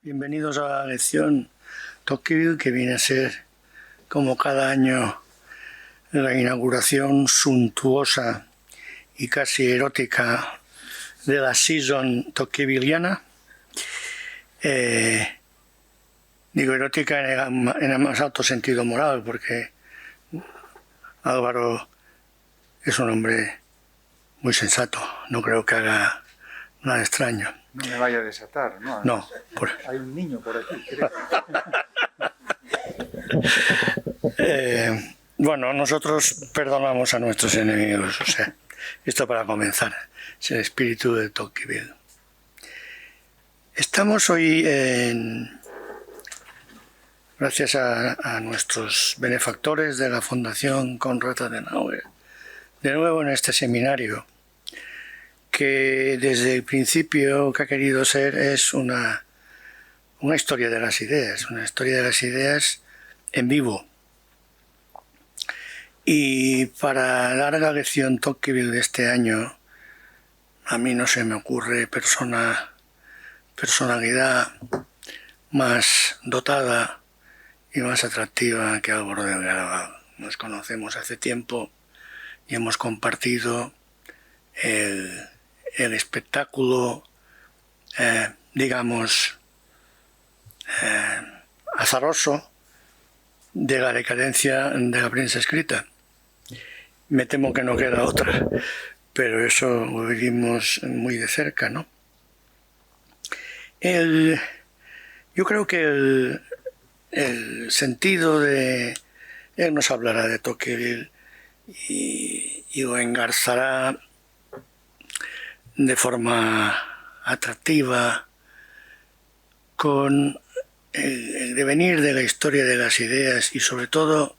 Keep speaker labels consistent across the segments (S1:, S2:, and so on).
S1: Bienvenidos a la lección Tocqueville, que viene a ser, como cada año, la inauguración suntuosa y casi erótica de la season tocquevilliana. Digo erótica en el más alto sentido moral, porque Álvaro es un hombre muy sensato, no creo que haga nada extraño.
S2: No me vaya a desatar, ¿no?
S1: No.
S2: Hay un niño por aquí, creo.
S1: Bueno, nosotros perdonamos a nuestros enemigos, o sea, esto para comenzar, es el espíritu de Tocqueville. Estamos hoy, gracias a nuestros benefactores de la Fundación Konrad Adenauer, de nuevo en este seminario, que desde el principio que ha querido ser es una historia de las ideas, una historia de las ideas en vivo. Y para la larga lección Tocqueville de este año, a mí no se me ocurre personalidad más dotada y más atractiva que Álvaro Delgado. Nos conocemos hace tiempo y hemos compartido el espectáculo, digamos, azaroso de la decadencia de la prensa escrita. Me temo que no queda otra, pero eso lo vivimos muy de cerca, ¿no? Yo creo que el sentido de... Él nos hablará de Tocqueville y lo engarzará de forma atractiva con el devenir de la historia de las ideas y sobre todo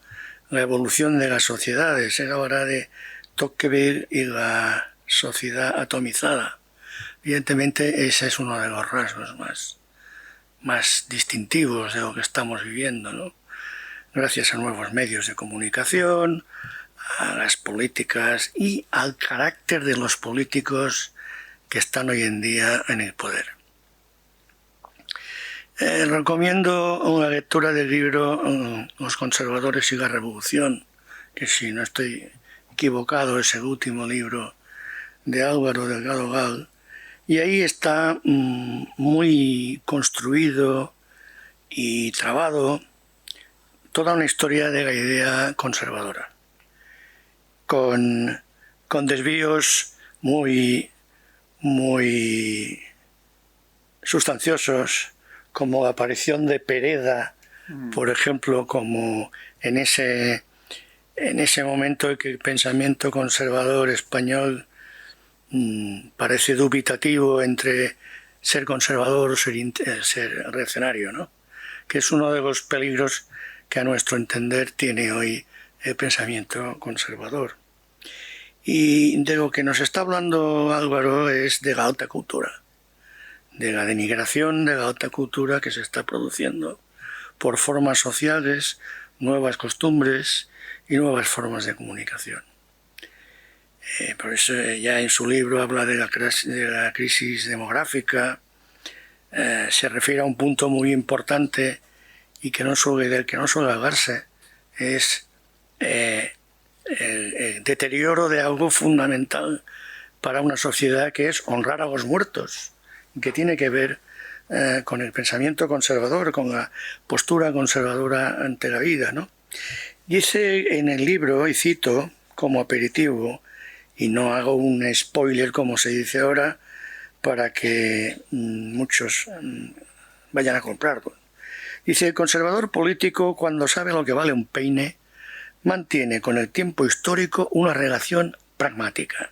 S1: la evolución de las sociedades. Él hablará de Tocqueville y la sociedad atomizada. Evidentemente ese es uno de los rasgos más distintivos de lo que estamos viviendo, ¿no? Gracias a nuevos medios de comunicación, a las políticas y al carácter de los políticos que están hoy en día en el poder. Recomiendo una lectura del libro Los conservadores y la revolución, que si no estoy equivocado es el último libro de Álvaro Delgado Gal, y ahí está muy construido y trabado toda una historia de la idea conservadora, con desvíos muy sustanciosos, como la aparición de Pereda, por ejemplo, como en ese momento en que el pensamiento conservador español parece dubitativo entre ser conservador o ser reaccionario, ¿no? Que es uno de los peligros que a nuestro entender tiene hoy el pensamiento conservador. Y de lo que nos está hablando Álvaro es de la alta cultura, de la denigración de la alta cultura que se está produciendo por formas sociales, nuevas costumbres y nuevas formas de comunicación. Por eso ya en su libro habla de la crisis demográfica, se refiere a un punto muy importante y del que no suele hablarse, es el deterioro de algo fundamental para una sociedad, que es honrar a los muertos, que tiene que ver con el pensamiento conservador, con la postura conservadora ante la vida, ¿no? Dice en el libro, y cito como aperitivo, y no hago un spoiler como se dice ahora, para que muchos vayan a comprarlo. Dice: el conservador político, cuando sabe lo que vale un peine, mantiene con el tiempo histórico una relación pragmática.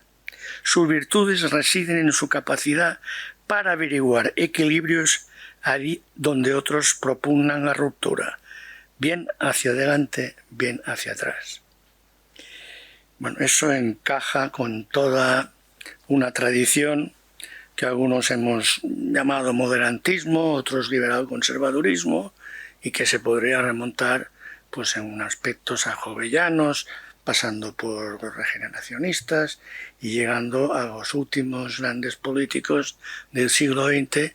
S1: Sus virtudes residen en su capacidad para averiguar equilibrios allí donde otros propugnan la ruptura, bien hacia adelante, bien hacia atrás. Bueno, eso encaja con toda una tradición que algunos hemos llamado moderantismo, otros liberal conservadurismo, y que se podría remontar pues en aspectos a jovellanos, pasando por los regeneracionistas y llegando a los últimos grandes políticos del siglo XX,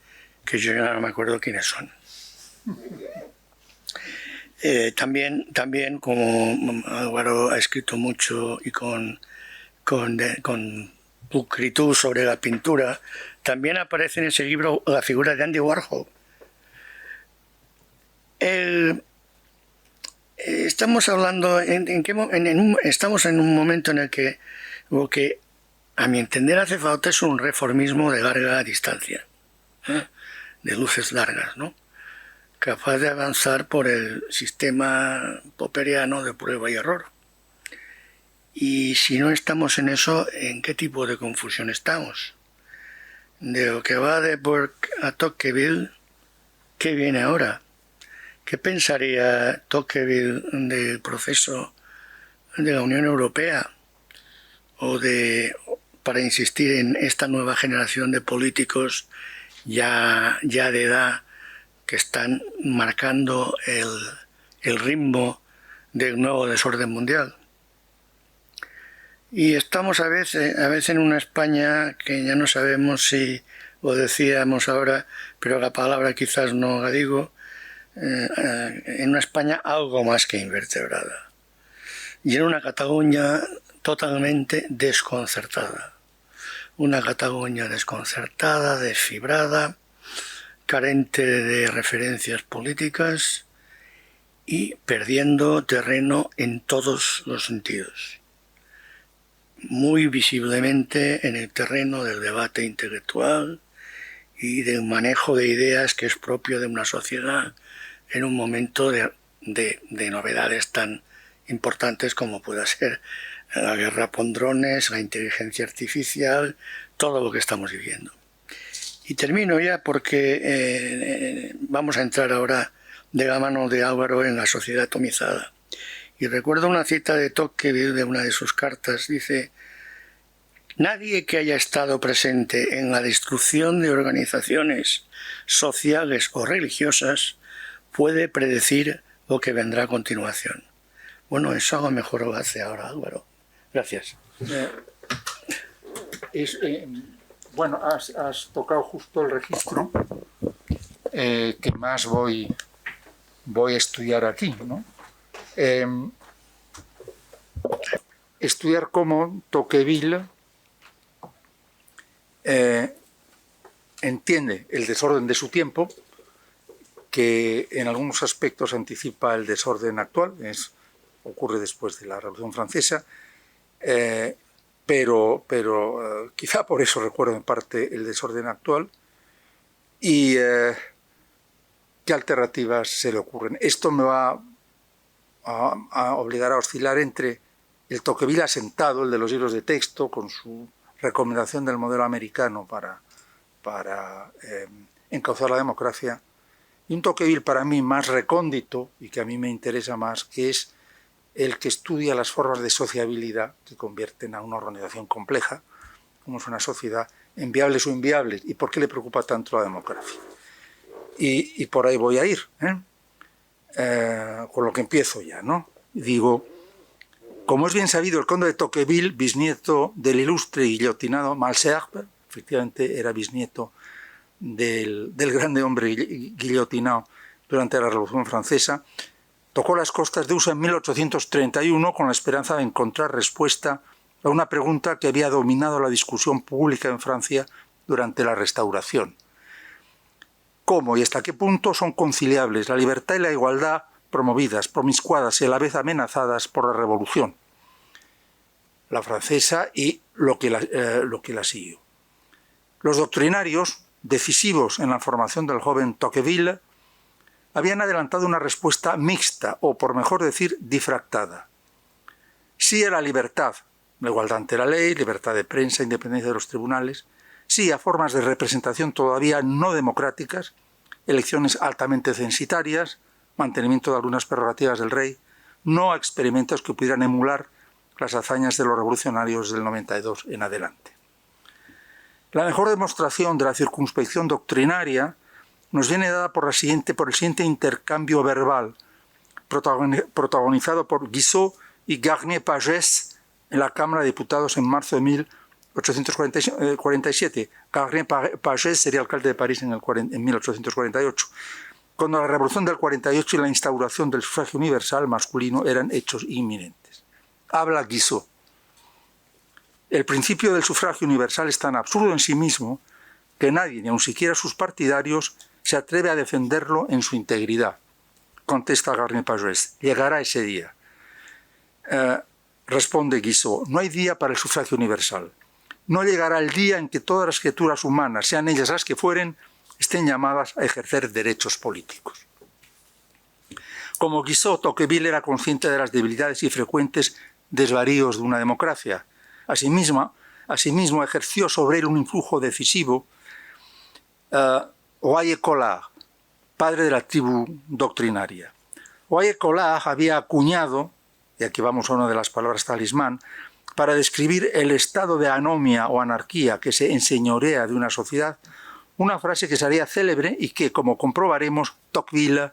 S1: que yo ya no me acuerdo quiénes son. También, como Álvaro ha escrito mucho y con pulcritud sobre la pintura, también aparece en ese libro la figura de Andy Warhol. Estamos hablando, estamos en un momento en el que lo que, a mi entender, hace falta es un reformismo de larga distancia, de luces largas, ¿no? Capaz de avanzar por el sistema popperiano de prueba y error. Y si no estamos en eso, ¿en qué tipo de confusión estamos? De lo que va de Burke a Tocqueville, ¿qué viene ahora? ¿Qué pensaría Tocqueville del proceso de la Unión Europea? Para insistir en esta nueva generación de políticos ya de edad que están marcando el ritmo del nuevo desorden mundial. Y estamos a veces en una España que ya no sabemos si lo decíamos ahora, pero la palabra quizás no la digo, en una España algo más que invertebrada. Y en una Cataluña totalmente desconcertada. Una Cataluña desconcertada, desfibrada, carente de referencias políticas y perdiendo terreno en todos los sentidos. Muy visiblemente en el terreno del debate intelectual y del manejo de ideas que es propio de una sociedad en un momento de novedades tan importantes como pueda ser la guerra con drones, la inteligencia artificial, todo lo que estamos viviendo. Y termino ya porque vamos a entrar ahora de la mano de Álvaro en la sociedad atomizada. Y recuerdo una cita de Tocqueville de una de sus cartas, dice: nadie que haya estado presente en la destrucción de organizaciones sociales o religiosas puede predecir lo que vendrá a continuación. Bueno, eso a lo mejor lo hace ahora Álvaro. Gracias.
S2: Bueno, has tocado justo el registro que más voy a estudiar aquí, ¿no? Estudiar cómo Tocqueville entiende el desorden de su tiempo, que en algunos aspectos anticipa el desorden actual, ocurre después de la Revolución Francesa, pero quizá por eso recuerdo en parte el desorden actual, y qué alternativas se le ocurren. Esto me va a obligar a oscilar entre el Tocqueville asentado, el de los libros de texto, con su recomendación del modelo americano para encauzar la democracia, y un Tocqueville para mí más recóndito, y que a mí me interesa más, que es el que estudia las formas de sociabilidad que convierten a una organización compleja, como es una sociedad, en viables o inviables, y por qué le preocupa tanto la democracia. Y por ahí voy a ir, con lo que empiezo ya, ¿no? Digo, como es bien sabido, el conde de Tocqueville, bisnieto del ilustre guillotinado Malesherbes, efectivamente era bisnieto del grande hombre guillotinado durante la Revolución Francesa, tocó las costas de USA en 1831 con la esperanza de encontrar respuesta a una pregunta que había dominado la discusión pública en Francia durante la Restauración. ¿Cómo y hasta qué punto son conciliables la libertad y la igualdad promovidas, promiscuadas y a la vez amenazadas por la Revolución, la francesa y lo que la siguió? Los doctrinarios, decisivos en la formación del joven Tocqueville, habían adelantado una respuesta mixta, o por mejor decir, difractada. Sí a la libertad, la igualdad ante la ley, libertad de prensa, independencia de los tribunales, sí a formas de representación todavía no democráticas, elecciones altamente censitarias, mantenimiento de algunas prerrogativas del rey, no a experimentos que pudieran emular las hazañas de los revolucionarios del 92 en adelante. La mejor demostración de la circunspección doctrinaria nos viene dada por el siguiente intercambio verbal, protagonizado por Guizot y Garnier-Pagès en la Cámara de Diputados en marzo de 1847. Carrien Pagès sería alcalde de París en 1848. Cuando la Revolución del 48 y la instauración del sufragio universal masculino eran hechos inminentes. Habla Guizot. El principio del sufragio universal es tan absurdo en sí mismo que nadie, ni aun siquiera sus partidarios, se atreve a defenderlo en su integridad. Contesta Carrien Pagès. Llegará ese día. Responde Guizot. No hay día para el sufragio universal. No llegará el día en que todas las criaturas humanas, sean ellas las que fueren, estén llamadas a ejercer derechos políticos. Como Guizot, Tocqueville era consciente de las debilidades y frecuentes desvaríos de una democracia. Asimismo, ejerció sobre él un influjo decisivo Royer Collard, padre de la tribu doctrinaria. Royer Collard había acuñado, y aquí vamos a una de las palabras talismán, para describir el estado de anomia o anarquía que se enseñorea de una sociedad, una frase que sería célebre y que, como comprobaremos, Tocqueville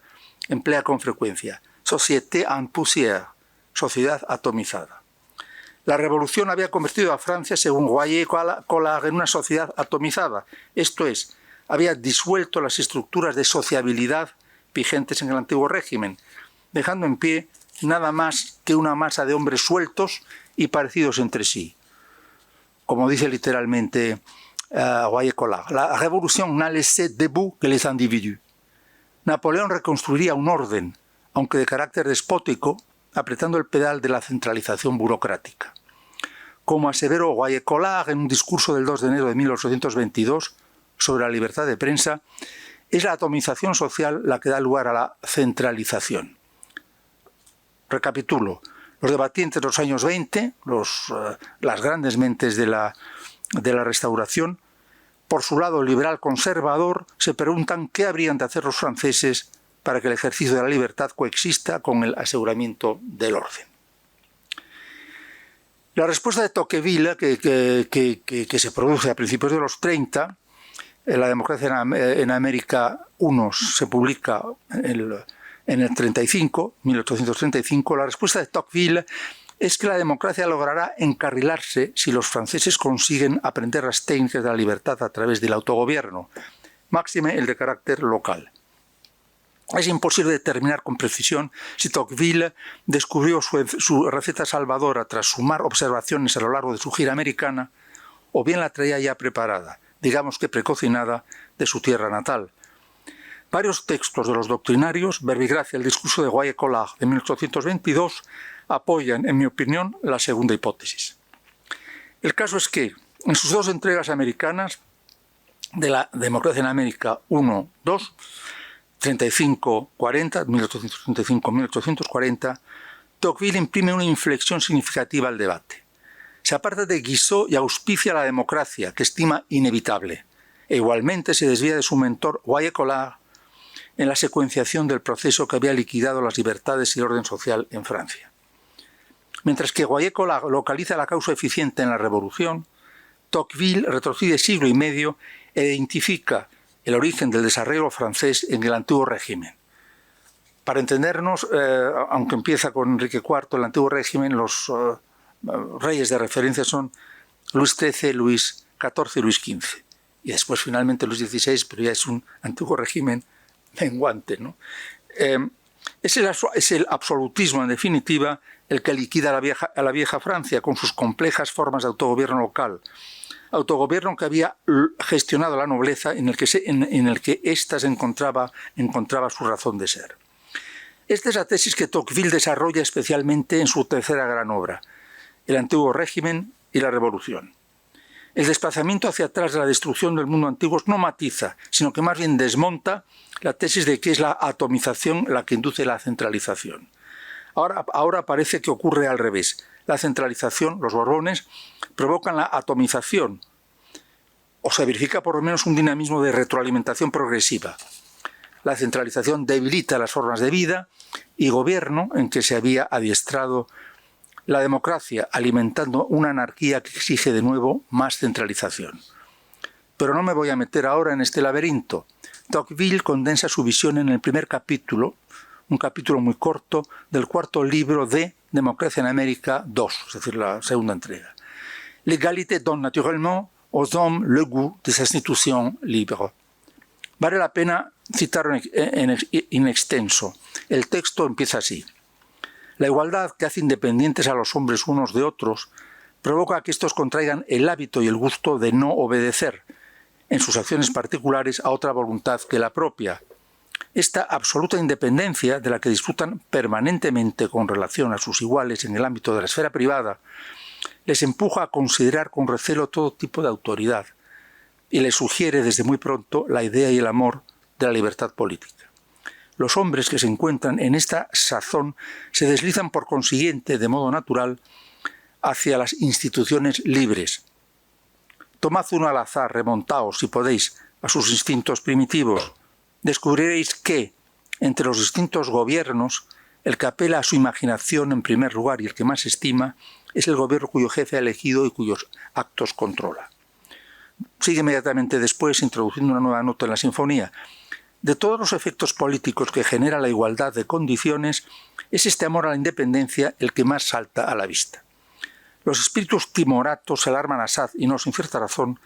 S2: emplea con frecuencia: société en poussière, sociedad atomizada. La revolución había convertido a Francia, según Royer Collard, en una sociedad atomizada, esto es, había disuelto las estructuras de sociabilidad vigentes en el antiguo régimen, dejando en pie nada más que una masa de hombres sueltos y parecidos entre sí. Como dice literalmente Royer Collard, la revolución n'a laissé debout que les individus. Napoleón reconstruiría un orden, aunque de carácter despótico, apretando el pedal de la centralización burocrática. Como aseveró Royer Collard en un discurso del 2 de enero de 1822 sobre la libertad de prensa, es la atomización social la que da lugar a la centralización. Recapitulo. Los debatientes de los años 20, las grandes mentes de la Restauración, por su lado liberal conservador, se preguntan qué habrían de hacer los franceses para que el ejercicio de la libertad coexista con el aseguramiento del orden. La respuesta de Tocqueville, que se produce a principios de los 30, La democracia en América 1 se publica en el 35, 1835, la respuesta de Tocqueville es que la democracia logrará encarrilarse si los franceses consiguen aprender las técnicas de la libertad a través del autogobierno, máxime el de carácter local. Es imposible determinar con precisión si Tocqueville descubrió su receta salvadora tras sumar observaciones a lo largo de su gira americana, o bien la traía ya preparada, digamos que precocinada, de su tierra natal. Varios textos de los doctrinarios, verbigracia el discurso de Royer Collard de 1822, apoyan, en mi opinión, la segunda hipótesis. El caso es que, en sus dos entregas americanas, de la Democracia en América 1, 2, 35-40, 1835-1840, Tocqueville imprime una inflexión significativa al debate. Se aparta de Guizot y auspicia la democracia, que estima inevitable, e igualmente se desvía de su mentor Royer Collard en la secuenciación del proceso que había liquidado las libertades y el orden social en Francia. Mientras que Royer Collard localiza la causa eficiente en la revolución, Tocqueville retrocede siglo y medio e identifica el origen del desarrollo francés en el antiguo régimen. Para entendernos, aunque empieza con Enrique IV, el antiguo régimen, los reyes de referencia son Luis XIII, Luis XIV y Luis XV. Y después finalmente Luis XVI, pero ya es un antiguo régimen menguante, ¿no? Es el absolutismo, en definitiva, el que liquida a la vieja Francia con sus complejas formas de autogobierno local. Autogobierno que había gestionado la nobleza en el que ésta encontraba su razón de ser. Esta es la tesis que Tocqueville desarrolla especialmente en su tercera gran obra, El antiguo régimen y la revolución. El desplazamiento hacia atrás de la destrucción del mundo antiguo no matiza, sino que más bien desmonta la tesis de que es la atomización la que induce la centralización. Ahora parece que ocurre al revés. La centralización, los Borbones, provocan la atomización, o se verifica por lo menos un dinamismo de retroalimentación progresiva. La centralización debilita las formas de vida y gobierno en que se había adiestrado la democracia, alimentando una anarquía que exige de nuevo más centralización. Pero no me voy a meter ahora en este laberinto. Tocqueville condensa su visión en el primer capítulo, un capítulo muy corto, del cuarto libro de Democracia en América 2, es decir, la segunda entrega. L'égalité donne naturellement aux hommes le goût des institutions libres. Vale la pena citar en extenso. El texto empieza así. La igualdad que hace independientes a los hombres unos de otros provoca que estos contraigan el hábito y el gusto de no obedecer en sus acciones particulares a otra voluntad que la propia. Esta absoluta independencia de la que disfrutan permanentemente con relación a sus iguales en el ámbito de la esfera privada les empuja a considerar con recelo todo tipo de autoridad y les sugiere desde muy pronto la idea y el amor de la libertad política. Los hombres que se encuentran en esta sazón se deslizan por consiguiente de modo natural hacia las instituciones libres. Tomad uno al azar, remontaos, si podéis, a sus instintos primitivos. Descubriréis que, entre los distintos gobiernos, el que apela a su imaginación en primer lugar y el que más estima es el gobierno cuyo jefe ha elegido y cuyos actos controla. Sigue inmediatamente después introduciendo una nueva nota en la sinfonía. De todos los efectos políticos que genera la igualdad de condiciones, es este amor a la independencia el que más salta a la vista. Los espíritus timoratos se alarman asaz y no sin cierta razón,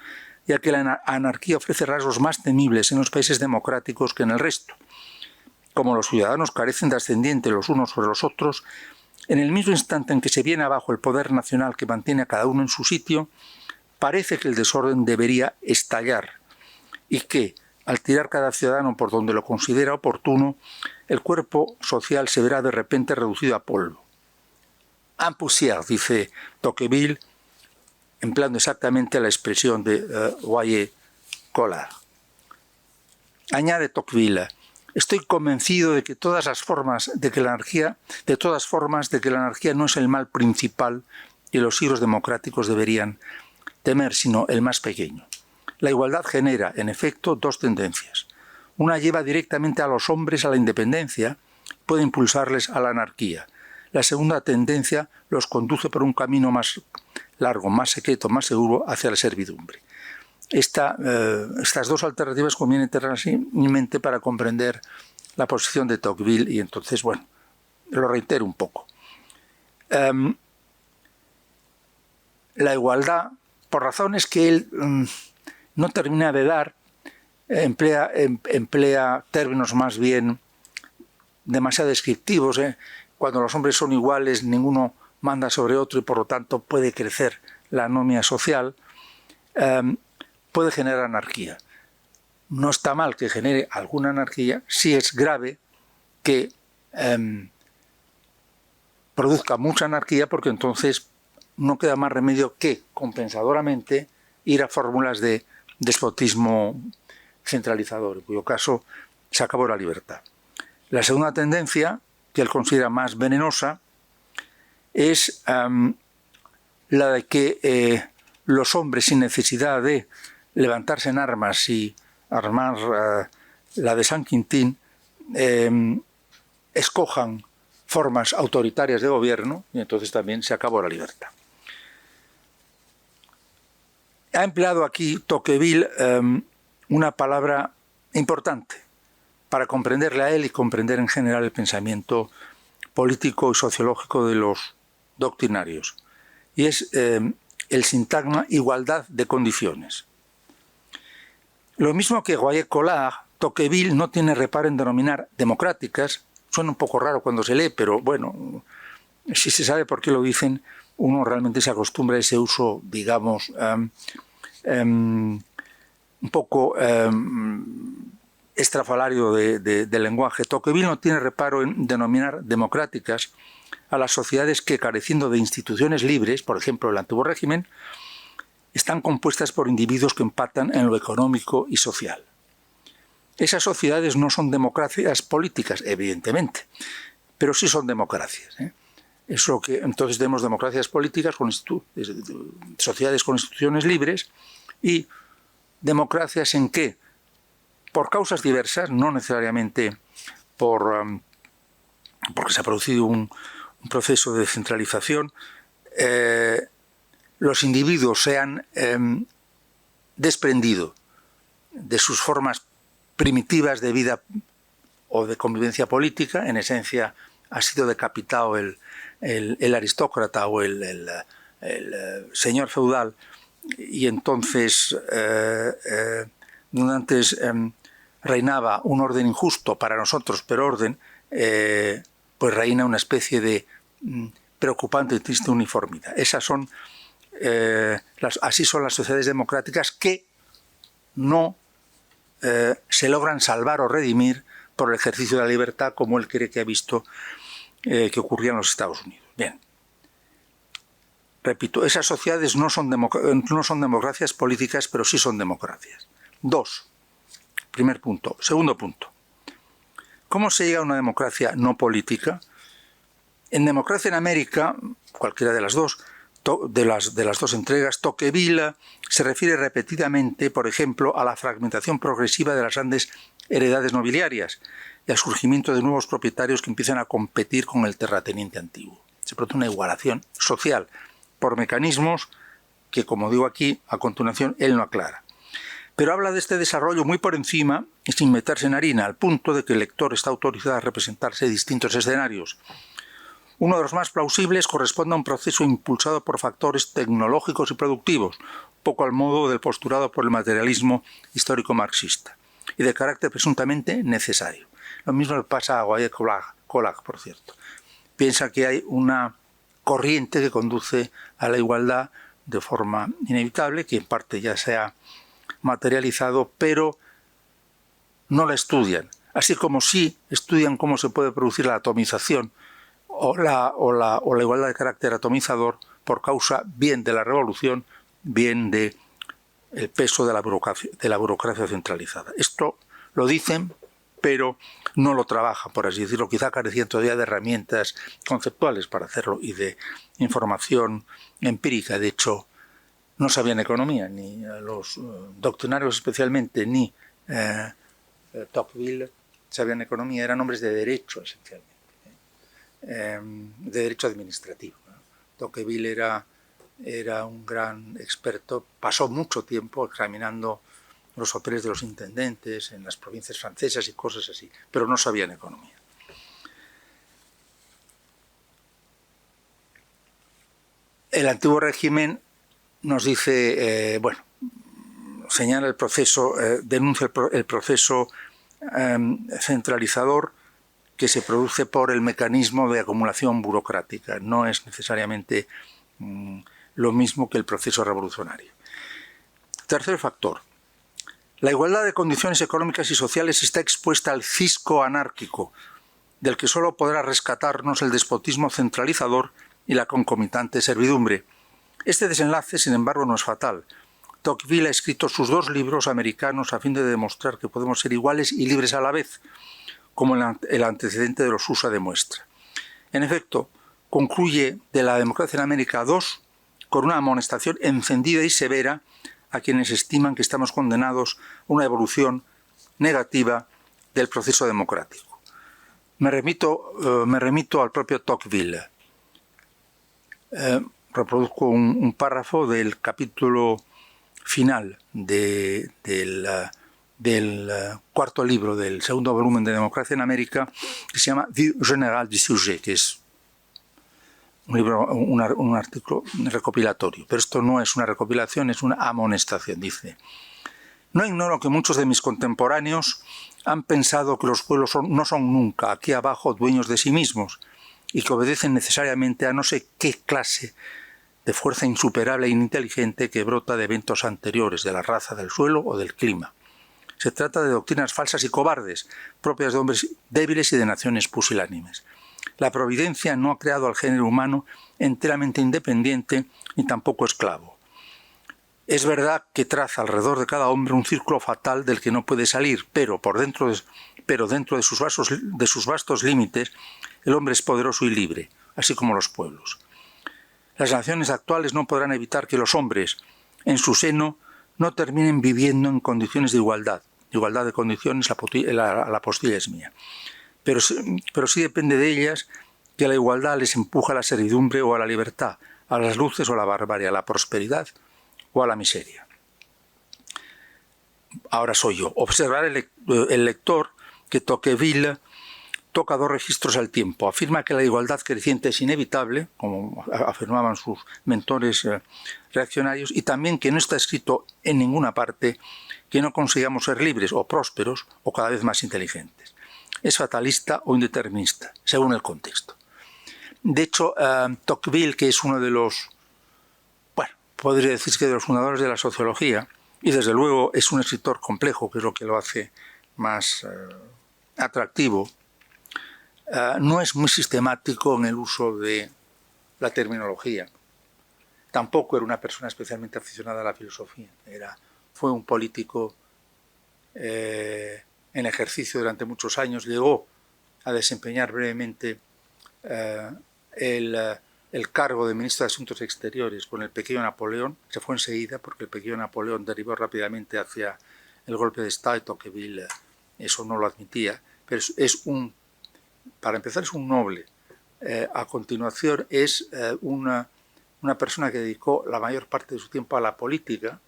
S2: ya que la anarquía ofrece rasgos más temibles en los países democráticos que en el resto. Como los ciudadanos carecen de ascendiente los unos sobre los otros, en el mismo instante en que se viene abajo el poder nacional que mantiene a cada uno en su sitio, parece que el desorden debería estallar y que, al tirar cada ciudadano por donde lo considera oportuno, el cuerpo social se verá de repente reducido a polvo. En poussière, dice Tocqueville, empleando exactamente la expresión de Royer-Collard. Añade Tocqueville: estoy convencido de que de todas formas de que la anarquía no es el mal principal y los siglos democráticos deberían temer, sino el más pequeño. La igualdad genera, en efecto, dos tendencias. Una lleva directamente a los hombres a la independencia, puede impulsarles a la anarquía. La segunda tendencia los conduce por un camino más largo, más secreto, más seguro hacia la servidumbre. Estas dos alternativas conviene tenerlas en mente para comprender la posición de Tocqueville y entonces, bueno, lo reitero un poco. La igualdad, por razones que él no termina de dar, emplea términos más bien demasiado descriptivos. Cuando los hombres son iguales, ninguno manda sobre otro y por lo tanto puede crecer la anomia social, puede generar anarquía. No está mal que genere alguna anarquía, sí es grave que produzca mucha anarquía, porque entonces no queda más remedio que, compensadoramente, ir a fórmulas de despotismo centralizador, en cuyo caso se acabó la libertad. La segunda tendencia, que él considera más venenosa, es la de que los hombres, sin necesidad de levantarse en armas y armar la de San Quintín, escojan formas autoritarias de gobierno y entonces también se acabó la libertad. Ha empleado aquí Tocqueville una palabra importante para comprenderle a él y comprender en general el pensamiento político y sociológico de los doctrinarios, y es el sintagma igualdad de condiciones. Lo mismo que Royer-Collard, Tocqueville no tiene reparo en denominar democráticas. Suena un poco raro cuando se lee, pero bueno, si se sabe por qué lo dicen, uno realmente se acostumbra a ese uso, digamos, un poco estrafalario del lenguaje. Tocqueville no tiene reparo en denominar democráticas a las sociedades que, careciendo de instituciones libres, por ejemplo el antiguo régimen, están compuestas por individuos que empatan en lo económico y social. Esas sociedades no son democracias políticas, evidentemente, pero sí son democracias. Es lo que entonces tenemos: democracias políticas, sociedades con instituciones libres, y democracias en que, por causas diversas, no necesariamente porque se ha producido un proceso de descentralización, los individuos se han desprendido de sus formas primitivas de vida o de convivencia política. En esencia ha sido decapitado el aristócrata o el señor feudal, y entonces donde antes reinaba un orden injusto para nosotros, pero orden, pues reina una especie de preocupante y triste uniformidad. Esas son, así son las sociedades democráticas que no se logran salvar o redimir por el ejercicio de la libertad, como él cree que ha visto que ocurría en los Estados Unidos. Bien. Repito, esas sociedades no son democracias políticas, pero sí son democracias. 2. Primer punto. Segundo punto. ¿Cómo se llega a una democracia no política? En Democracia en América, cualquiera de las dos, de las dos entregas, Tocqueville se refiere repetidamente, por ejemplo, a la fragmentación progresiva de las grandes heredades nobiliarias y al surgimiento de nuevos propietarios que empiezan a competir con el terrateniente antiguo. Se produce una igualación social por mecanismos que, como digo aquí, a continuación, él no aclara. Pero habla de este desarrollo muy por encima y sin meterse en harina, al punto de que el lector está autorizado a representarse distintos escenarios. Uno de los más plausibles corresponde a un proceso impulsado por factores tecnológicos y productivos, poco al modo del postulado por el materialismo histórico marxista, y de carácter presuntamente necesario. Lo mismo le pasa a Guayacolak, por cierto. Piensa que hay una corriente que conduce a la igualdad de forma inevitable, que en parte ya se ha materializado, pero no la estudian. Así como sí estudian cómo se puede producir la atomización o la igualdad de carácter atomizador por causa bien de la revolución, bien del peso de la burocracia centralizada. Esto lo dicen, pero no lo trabajan, por así decirlo, quizá carecían todavía de herramientas conceptuales para hacerlo y de información empírica. De hecho, no sabían economía, ni los doctrinarios especialmente, ni Tocqueville sabían economía, eran hombres de derecho esencialmente, de derecho administrativo. Tocqueville era un gran experto, pasó mucho tiempo examinando los papeles de los intendentes en las provincias francesas y cosas así, pero no sabían economía. El antiguo régimen nos dice, señala el proceso, denuncia el proceso centralizador que se produce por el mecanismo de acumulación burocrática. No es necesariamente lo mismo que el proceso revolucionario. Tercer factor. La igualdad de condiciones económicas y sociales está expuesta al cisco anárquico, del que solo podrá rescatarnos el despotismo centralizador y la concomitante servidumbre. Este desenlace, sin embargo, no es fatal. Tocqueville ha escrito sus 2 libros americanos a fin de demostrar que podemos ser iguales y libres a la vez, como el antecedente de los USA demuestra. En efecto, concluye de La democracia en América 2 con una amonestación encendida y severa a quienes estiman que estamos condenados a una evolución negativa del proceso democrático. Me remito al propio Tocqueville. Reproduzco un párrafo del capítulo final del cuarto libro del segundo volumen de Democracia en América, que se llama Vue générale du sujet, que es un libro, un artículo recopilatorio. Pero esto no es una recopilación, es una amonestación. Dice: no ignoro que muchos de mis contemporáneos han pensado que los pueblos no son nunca aquí abajo dueños de sí mismos y que obedecen necesariamente a no sé qué clase de fuerza insuperable e inteligente que brota de eventos anteriores, de la raza, del suelo o del clima. Se trata de doctrinas falsas y cobardes, propias de hombres débiles y de naciones pusilánimes. La providencia no ha creado al género humano enteramente independiente ni tampoco esclavo. Es verdad que traza alrededor de cada hombre un círculo fatal del que no puede salir, pero dentro de sus vastos límites el hombre es poderoso y libre, así como los pueblos. Las naciones actuales no podrán evitar que los hombres, en su seno, no terminen viviendo en condiciones de igualdad. Igualdad de condiciones, la postilla es mía. Pero sí depende de ellas que la igualdad les empuja a la servidumbre o a la libertad, a las luces o a la barbarie, a la prosperidad o a la miseria. Ahora soy yo. Observar el lector que Tocqueville toca dos registros al tiempo. Afirma que la igualdad creciente es inevitable, como afirmaban sus mentores reaccionarios, y también que no está escrito en ninguna parte que no consigamos ser libres o prósperos o cada vez más inteligentes. Es fatalista o indeterminista, según el contexto. De hecho, Tocqueville, que es uno de los, bueno, podría decir que de los fundadores de la sociología, y desde luego es un escritor complejo, que es lo que lo hace más atractivo, no es muy sistemático en el uso de la terminología. Tampoco era una persona especialmente aficionada a la filosofía. Fue un político en ejercicio durante muchos años. Llegó a desempeñar brevemente el cargo de ministro de Asuntos Exteriores con el pequeño Napoleón. Se fue enseguida porque el pequeño Napoleón derivó rápidamente hacia el golpe de Estado y Tocqueville eso no lo admitía. Pero para empezar, es un noble. A continuación, es una persona que dedicó la mayor parte de su tiempo a la política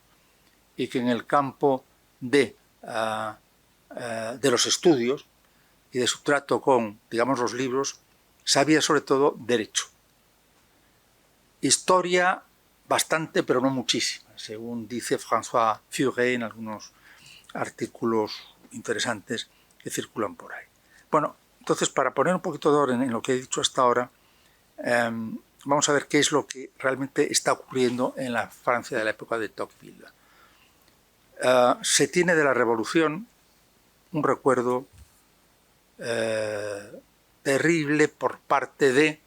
S2: y que en el campo de los estudios y de su trato con, digamos, los libros, sabía sobre todo derecho. Historia bastante, pero no muchísima, según dice François Furet en algunos artículos interesantes que circulan por ahí. Bueno, entonces, para poner un poquito de orden en lo que he dicho hasta ahora, vamos a ver qué es lo que realmente está ocurriendo en la Francia de la época de Tocqueville. Se tiene de la Revolución un recuerdo terrible por parte de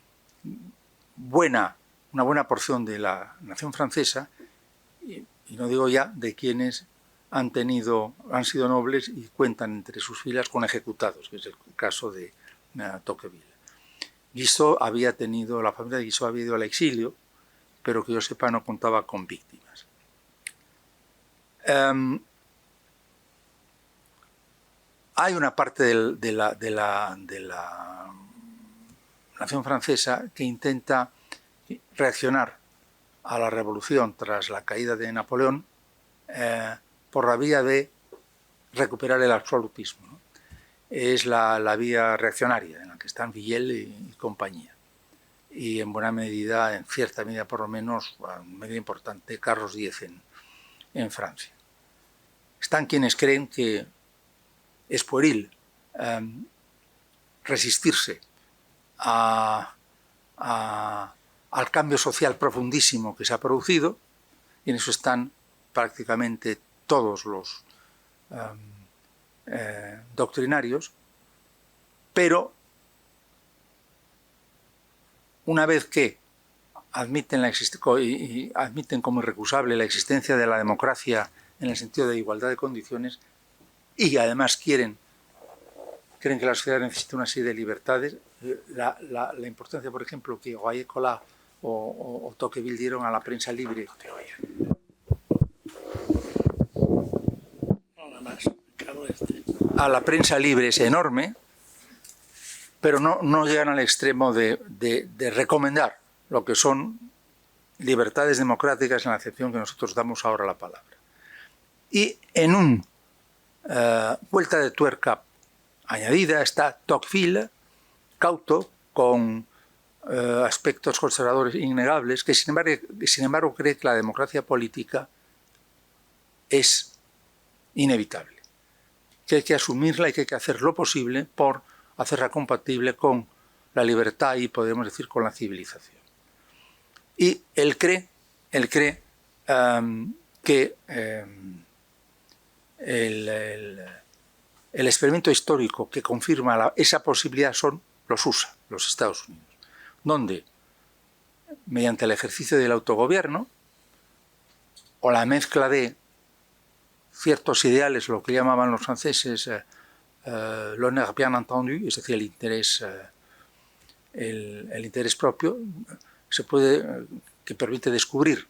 S2: una buena porción de la nación francesa, y no digo ya de quienes han sido nobles y cuentan entre sus filas con ejecutados, que es el caso de Tocqueville. La familia de Guizot había ido al exilio, pero que yo sepa no contaba con víctimas. Hay una parte de la nación francesa que intenta reaccionar a la revolución tras la caída de Napoleón por la vía de recuperar el absolutismo, ¿no? Es la vía reaccionaria en la que están Villèle y compañía. Y en buena medida, en cierta medida por lo menos, en medida importante, Carlos X en Francia. Están quienes creen que es pueril resistirse al cambio social profundísimo que se ha producido, y en eso están prácticamente todos los doctrinarios, pero una vez que admiten como irrecusable la existencia de la democracia en el sentido de igualdad de condiciones, y además creen que la sociedad necesita una serie de libertades, la importancia, por ejemplo, que Royer Collard o Tocqueville dieron a la prensa libre. A la prensa libre es enorme, pero no llegan al extremo de recomendar lo que son libertades democráticas en la acepción que nosotros damos ahora a la palabra. Y en un vuelta de tuerca añadida está Tocqueville, cauto, con aspectos conservadores innegables, que sin embargo cree que la democracia política es inevitable, que hay que asumirla y que hay que hacer lo posible por hacerla compatible con la libertad y, podemos decir, con la civilización. Y él cree que el experimento histórico que confirma esa posibilidad son los USA, los Estados Unidos, donde, mediante el ejercicio del autogobierno o la mezcla de ciertos ideales, lo que llamaban los franceses l'honneur bien entendu, es decir, el interés propio, que permite descubrir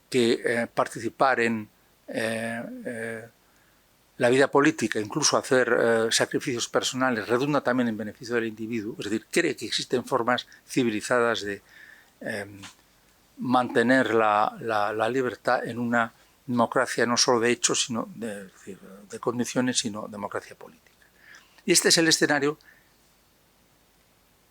S2: que participar en la vida política, incluso hacer sacrificios personales, redunda también en beneficio del individuo. Es decir, cree que existen formas civilizadas de mantener la libertad en una democracia no solo de hechos, sino de condiciones, sino democracia política. Y este es el escenario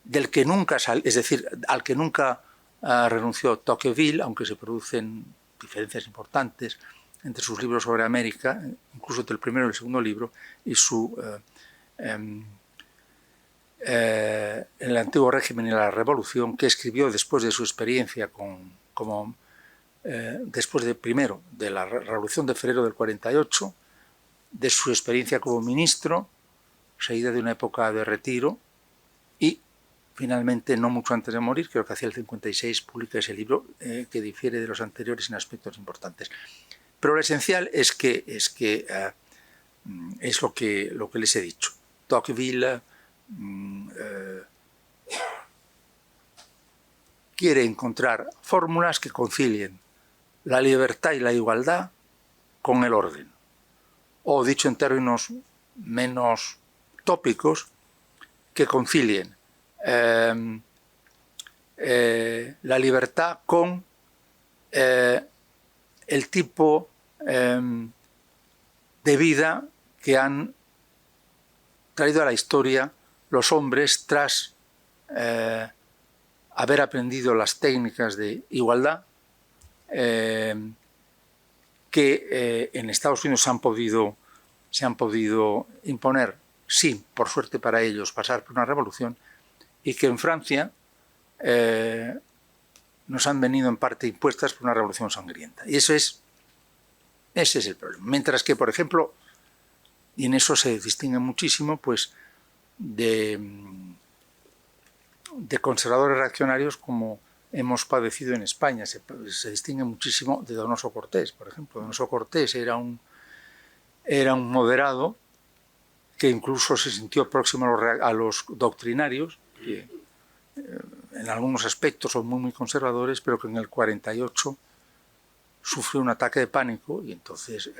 S2: del que nunca es decir, al que nunca renunció Tocqueville, aunque se producen diferencias importantes entre sus libros sobre América, incluso entre el primero y el segundo libro, y su el antiguo régimen y la revolución, que escribió después de su experiencia después primero de la revolución de febrero del 48, de su experiencia como ministro, seguida de una época de retiro, y finalmente, no mucho antes de morir, creo que hacia el 56, publica ese libro que difiere de los anteriores en aspectos importantes. Pero lo esencial es lo que les he dicho. Tocqueville quiere encontrar fórmulas que concilien la libertad y la igualdad con el orden. O, dicho en términos menos tópicos, que concilien la libertad con el tipo de vida que han traído a la historia los hombres tras haber aprendido las técnicas de igualdad que en Estados Unidos se han podido imponer sin, por suerte para ellos, pasar por una revolución, y que en Francia nos han venido en parte impuestas por una revolución sangrienta. Y ese es el problema. Mientras que, por ejemplo, y en eso se distingue muchísimo, pues, de conservadores reaccionarios como hemos padecido en España. Se distingue muchísimo de Donoso Cortés, por ejemplo. Donoso Cortés era un moderado que incluso se sintió próximo a los doctrinarios, que en algunos aspectos son muy conservadores, pero que en el 48 sufrió un ataque de pánico y entonces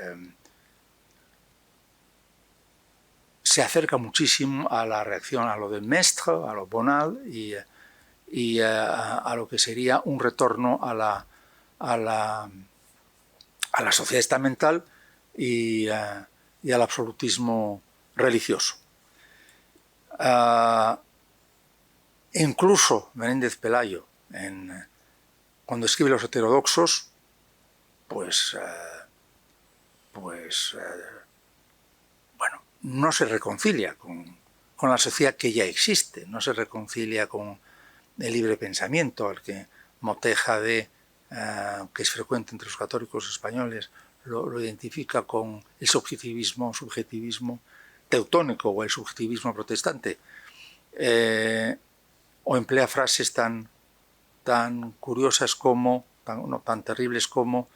S2: se acerca muchísimo a la reacción a lo de Mestre, a lo Bonal y a lo que sería un retorno a la sociedad estamental y al absolutismo religioso. Incluso Menéndez Pelayo, cuando escribe Los heterodoxos, bueno, no se reconcilia con la sociedad que ya existe, no se reconcilia con el libre pensamiento, al que Moteja, que es frecuente entre los católicos españoles, lo identifica con el subjetivismo teutónico o el subjetivismo protestante, o emplea frases tan curiosas como, tan terribles como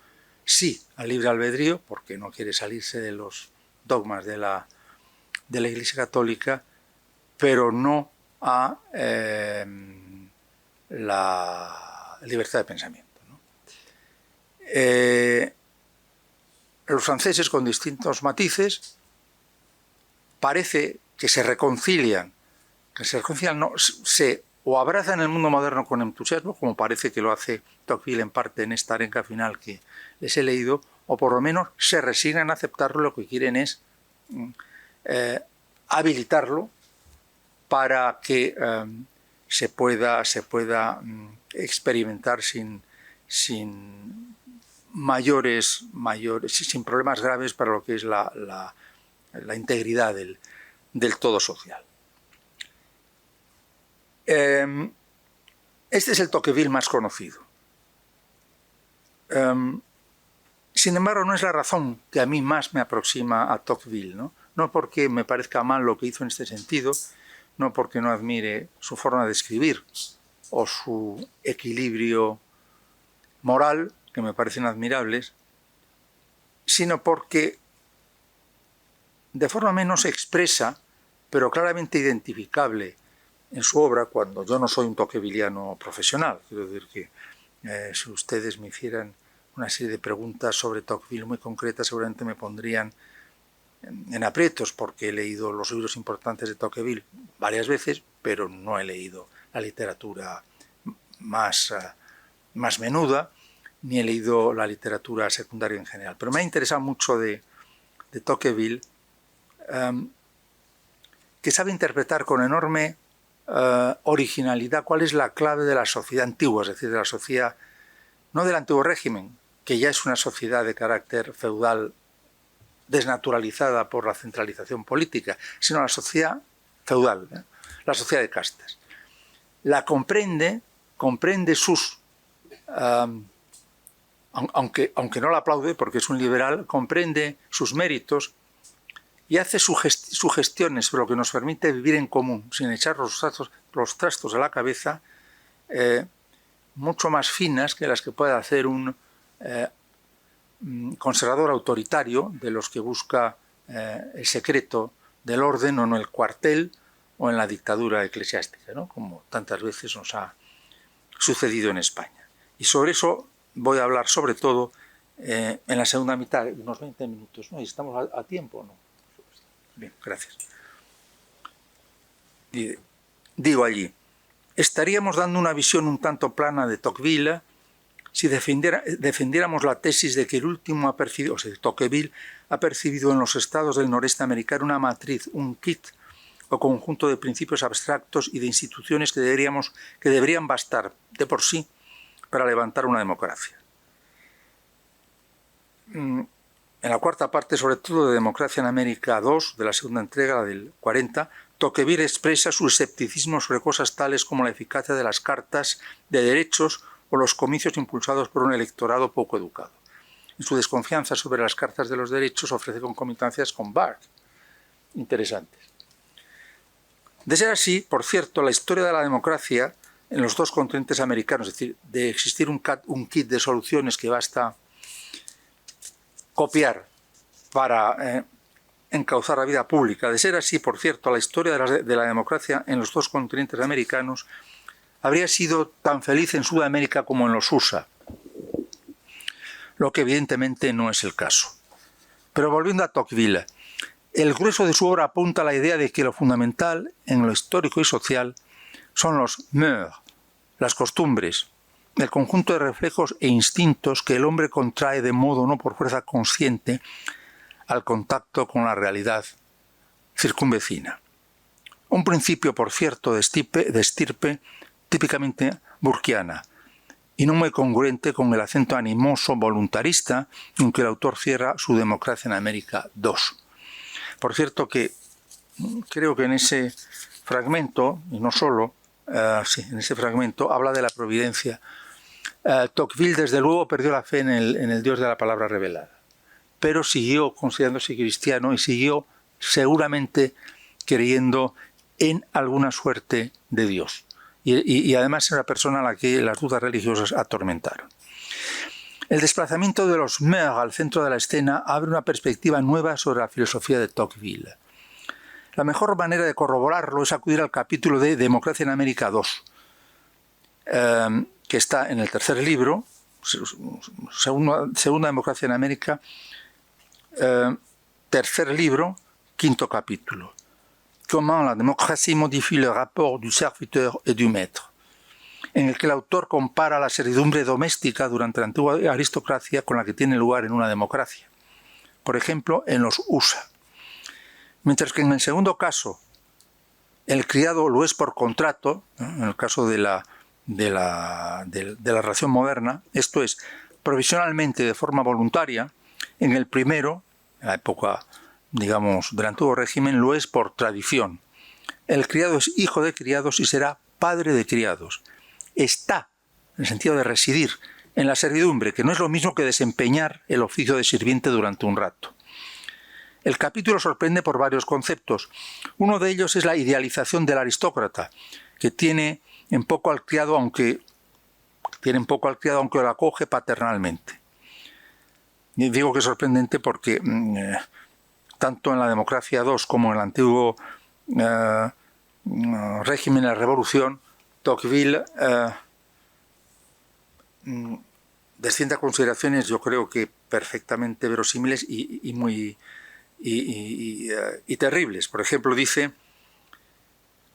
S2: sí al libre albedrío, porque no quiere salirse de los dogmas de la Iglesia Católica, pero no a la libertad de pensamiento, ¿no? Los franceses, con distintos matices, parece que se reconcilian, no, o abrazan el mundo moderno con entusiasmo, como parece que lo hace Tocqueville en parte en esta arenga final que les he leído, o por lo menos se resignan a aceptarlo. Lo que quieren es habilitarlo para que se pueda experimentar sin problemas graves para lo que es la integridad del todo social. Este es el Tocqueville más conocido. Sin embargo, no es la razón que a mí más me aproxima a Tocqueville, ¿no? No porque me parezca mal lo que hizo en este sentido, no porque no admire su forma de escribir o su equilibrio moral, que me parecen admirables, sino porque de forma menos expresa, pero claramente identificable en su obra, cuando yo no soy un tocquevilliano profesional, quiero decir que si ustedes me hicieran una serie de preguntas sobre Tocqueville muy concretas, seguramente me pondrían en aprietos, porque he leído los libros importantes de Tocqueville varias veces, pero no he leído la literatura más menuda, ni he leído la literatura secundaria en general. Pero me ha interesado mucho de Tocqueville, que sabe interpretar con enorme originalidad, cuál es la clave de la sociedad antigua, es decir, de la sociedad, no del antiguo régimen, que ya es una sociedad de carácter feudal desnaturalizada por la centralización política, sino la sociedad feudal, la sociedad de castas. La comprende sus, aunque no la aplaude porque es un liberal, comprende sus méritos y hace sugestiones sobre lo que nos permite vivir en común, sin echar los trastos a la cabeza, mucho más finas que las que puede hacer un conservador autoritario, de los que busca el secreto del orden o en el cuartel o en la dictadura eclesiástica, ¿no? Como tantas veces nos ha sucedido en España. Y sobre eso voy a hablar sobre todo en la segunda mitad, unos 20 minutos, ¿no? Y estamos a tiempo, ¿no? Bien, gracias. Digo allí, estaríamos dando una visión un tanto plana de Tocqueville si defendiéramos la tesis de que el último Tocqueville ha percibido en los estados del noreste americano una matriz, un kit o conjunto de principios abstractos y de instituciones que deberían bastar de por sí para levantar una democracia. En la cuarta parte, sobre todo de Democracia en América II, de la segunda entrega, la del 40, Tocqueville expresa su escepticismo sobre cosas tales como la eficacia de las cartas de derechos o los comicios impulsados por un electorado poco educado. En su desconfianza sobre las cartas de los derechos ofrece concomitancias con Barth, interesantes. De ser así, por cierto, la historia de la democracia en los dos continentes americanos, es decir, de existir un kit de soluciones que basta copiar para encauzar la vida pública, de ser así, por cierto, la historia de la democracia en los dos continentes americanos habría sido tan feliz en Sudamérica como en los USA, lo que evidentemente no es el caso. Pero volviendo a Tocqueville, el grueso de su obra apunta a la idea de que lo fundamental en lo histórico y social son los mœurs, las costumbres, el conjunto de reflejos e instintos que el hombre contrae de modo no por fuerza consciente al contacto con la realidad circunvecina. Un principio, por cierto, de estirpe típicamente burkeana y no muy congruente con el acento animoso voluntarista en que el autor cierra su Democracia en América II. Por cierto que creo que en ese fragmento, y no solo, en ese fragmento habla de la providencia. Tocqueville desde luego perdió la fe en el Dios de la palabra revelada, pero siguió considerándose cristiano y siguió seguramente creyendo en alguna suerte de Dios. Y además era una persona a la que las dudas religiosas atormentaron. El desplazamiento de los mœurs al centro de la escena abre una perspectiva nueva sobre la filosofía de Tocqueville. La mejor manera de corroborarlo es acudir al capítulo de Democracia en América II, que está en el tercer libro, Segunda Democracia en América, tercer libro, quinto capítulo. Comment la démocratie modifie le rapport du serviteur et du maître, en el que el autor compara la servidumbre doméstica durante la antigua aristocracia con la que tiene lugar en una democracia, por ejemplo, en los USA. Mientras que en el segundo caso, el criado lo es por contrato, ¿no? En el caso de la relación moderna, esto es, provisionalmente de forma voluntaria, en el primero, en la época, digamos, del antiguo régimen, lo es por tradición. El criado es hijo de criados y será padre de criados. Está, en el sentido de residir, en la servidumbre, que no es lo mismo que desempeñar el oficio de sirviente durante un rato. El capítulo sorprende por varios conceptos. Uno de ellos es la idealización del aristócrata, que tiene en poco al criado, aunque lo acoge paternalmente. Y digo que es sorprendente porque tanto en la Democracia II como en el antiguo régimen de la Revolución, Tocqueville desciende a consideraciones, yo creo que perfectamente verosímiles y terribles. Por ejemplo, dice,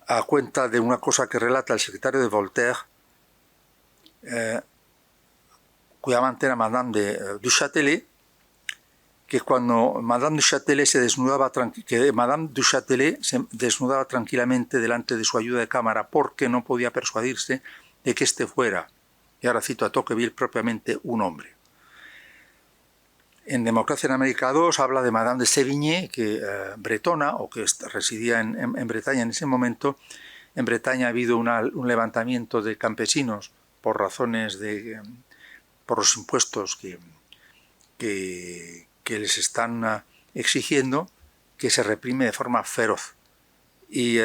S2: a cuenta de una cosa que relata el secretario de Voltaire, cuya amante era Madame de du Châtelet, que cuando Madame du Châtelet se desnudaba tranquilamente delante de su ayuda de cámara porque no podía persuadirse de que éste fuera, y ahora cito a Tocqueville, propiamente un hombre. En Democracia en América II habla de Madame de Sévigné, que bretona, o que residía en Bretaña en ese momento. En Bretaña ha habido un levantamiento de campesinos por razones por los impuestos que les están exigiendo, que se reprime de forma feroz. Y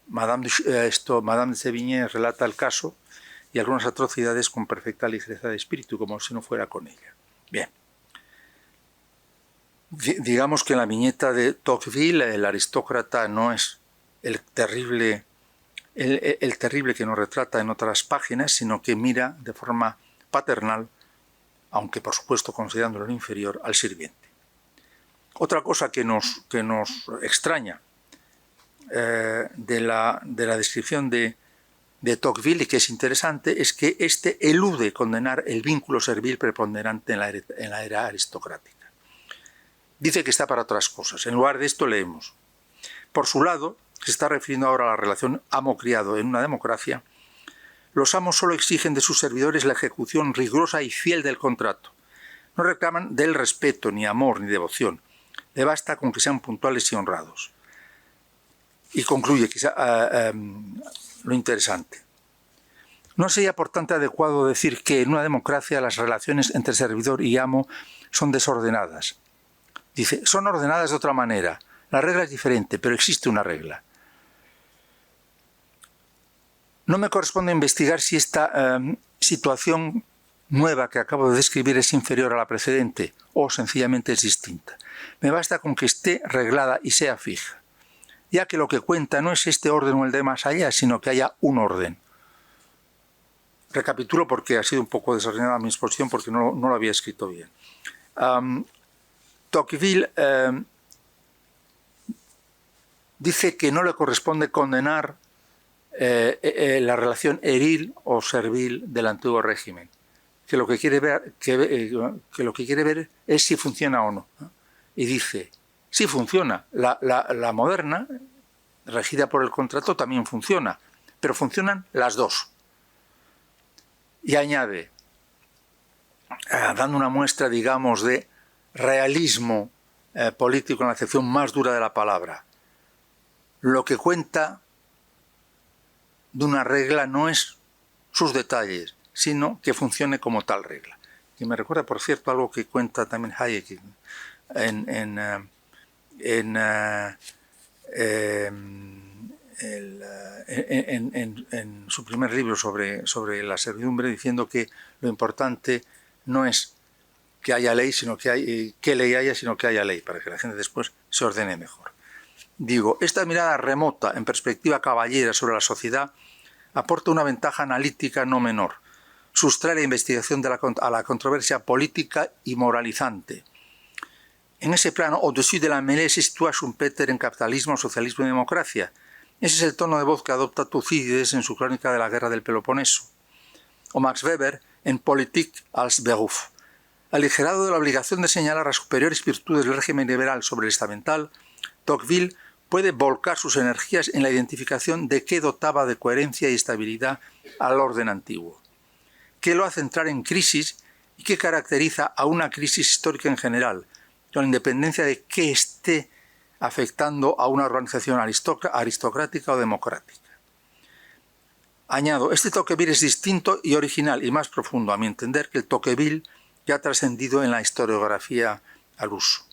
S2: Madame de Sévigné relata el caso y algunas atrocidades con perfecta ligereza de espíritu, como si no fuera con ella. Bien. Digamos que en la viñeta de Tocqueville el aristócrata no es el terrible que nos retrata en otras páginas, sino que mira de forma paternal, aunque por supuesto considerándolo el inferior, al sirviente. Otra cosa que nos extraña de la descripción de Tocqueville y que es interesante es que éste elude condenar el vínculo servil preponderante en la era aristocrática. Dice que está para otras cosas. En lugar de esto leemos: por su lado, se está refiriendo ahora a la relación amo-criado en una democracia, los amos solo exigen de sus servidores la ejecución rigurosa y fiel del contrato. No reclaman del respeto, ni amor, ni devoción. Le basta con que sean puntuales y honrados. Y concluye quizá lo interesante. No sería por tanto adecuado decir que en una democracia las relaciones entre servidor y amo son desordenadas. Dice, son ordenadas de otra manera. La regla es diferente, pero existe una regla. No me corresponde investigar si esta situación nueva que acabo de describir es inferior a la precedente o sencillamente es distinta. Me basta con que esté reglada y sea fija, ya que lo que cuenta no es este orden o el de más allá, sino que haya un orden. Recapitulo porque ha sido un poco desordenada mi exposición porque no lo había escrito bien. Tocqueville dice que no le corresponde condenar la relación eril o servil del antiguo régimen, que lo que quiere ver es si funciona o no. Y dice, sí funciona, la moderna, regida por el contrato, también funciona, pero funcionan las dos. Y añade, dando una muestra, digamos, de realismo político en la acepción más dura de la palabra, lo que cuenta de una regla no es sus detalles, sino que funcione como tal regla. Y me recuerda, por cierto, algo que cuenta también Hayek en su primer libro sobre la servidumbre, diciendo que lo importante no es que haya ley, sino que ley haya, sino que haya ley, para que la gente después se ordene mejor. Digo, esta mirada remota, en perspectiva caballera sobre la sociedad, aporta una ventaja analítica no menor. Sustrae la investigación a la controversia política y moralizante. En ese plano, au-dessus de la mêlée, se sitúa Schumpeter en Capitalismo, Socialismo y Democracia. Ese es el tono de voz que adopta Thucydides en su crónica de la Guerra del Peloponeso. O Max Weber en Politik als Beruf. Aligerado de la obligación de señalar las superiores virtudes del régimen liberal sobre el estamental, Tocqueville puede volcar sus energías en la identificación de qué dotaba de coherencia y estabilidad al orden antiguo, qué lo hace entrar en crisis y qué caracteriza a una crisis histórica en general, con independencia de qué esté afectando a una organización aristocrática o democrática. Añado, este Tocqueville es distinto y original y más profundo, a mi entender, que el Tocqueville que ha trascendido en la historiografía al uso.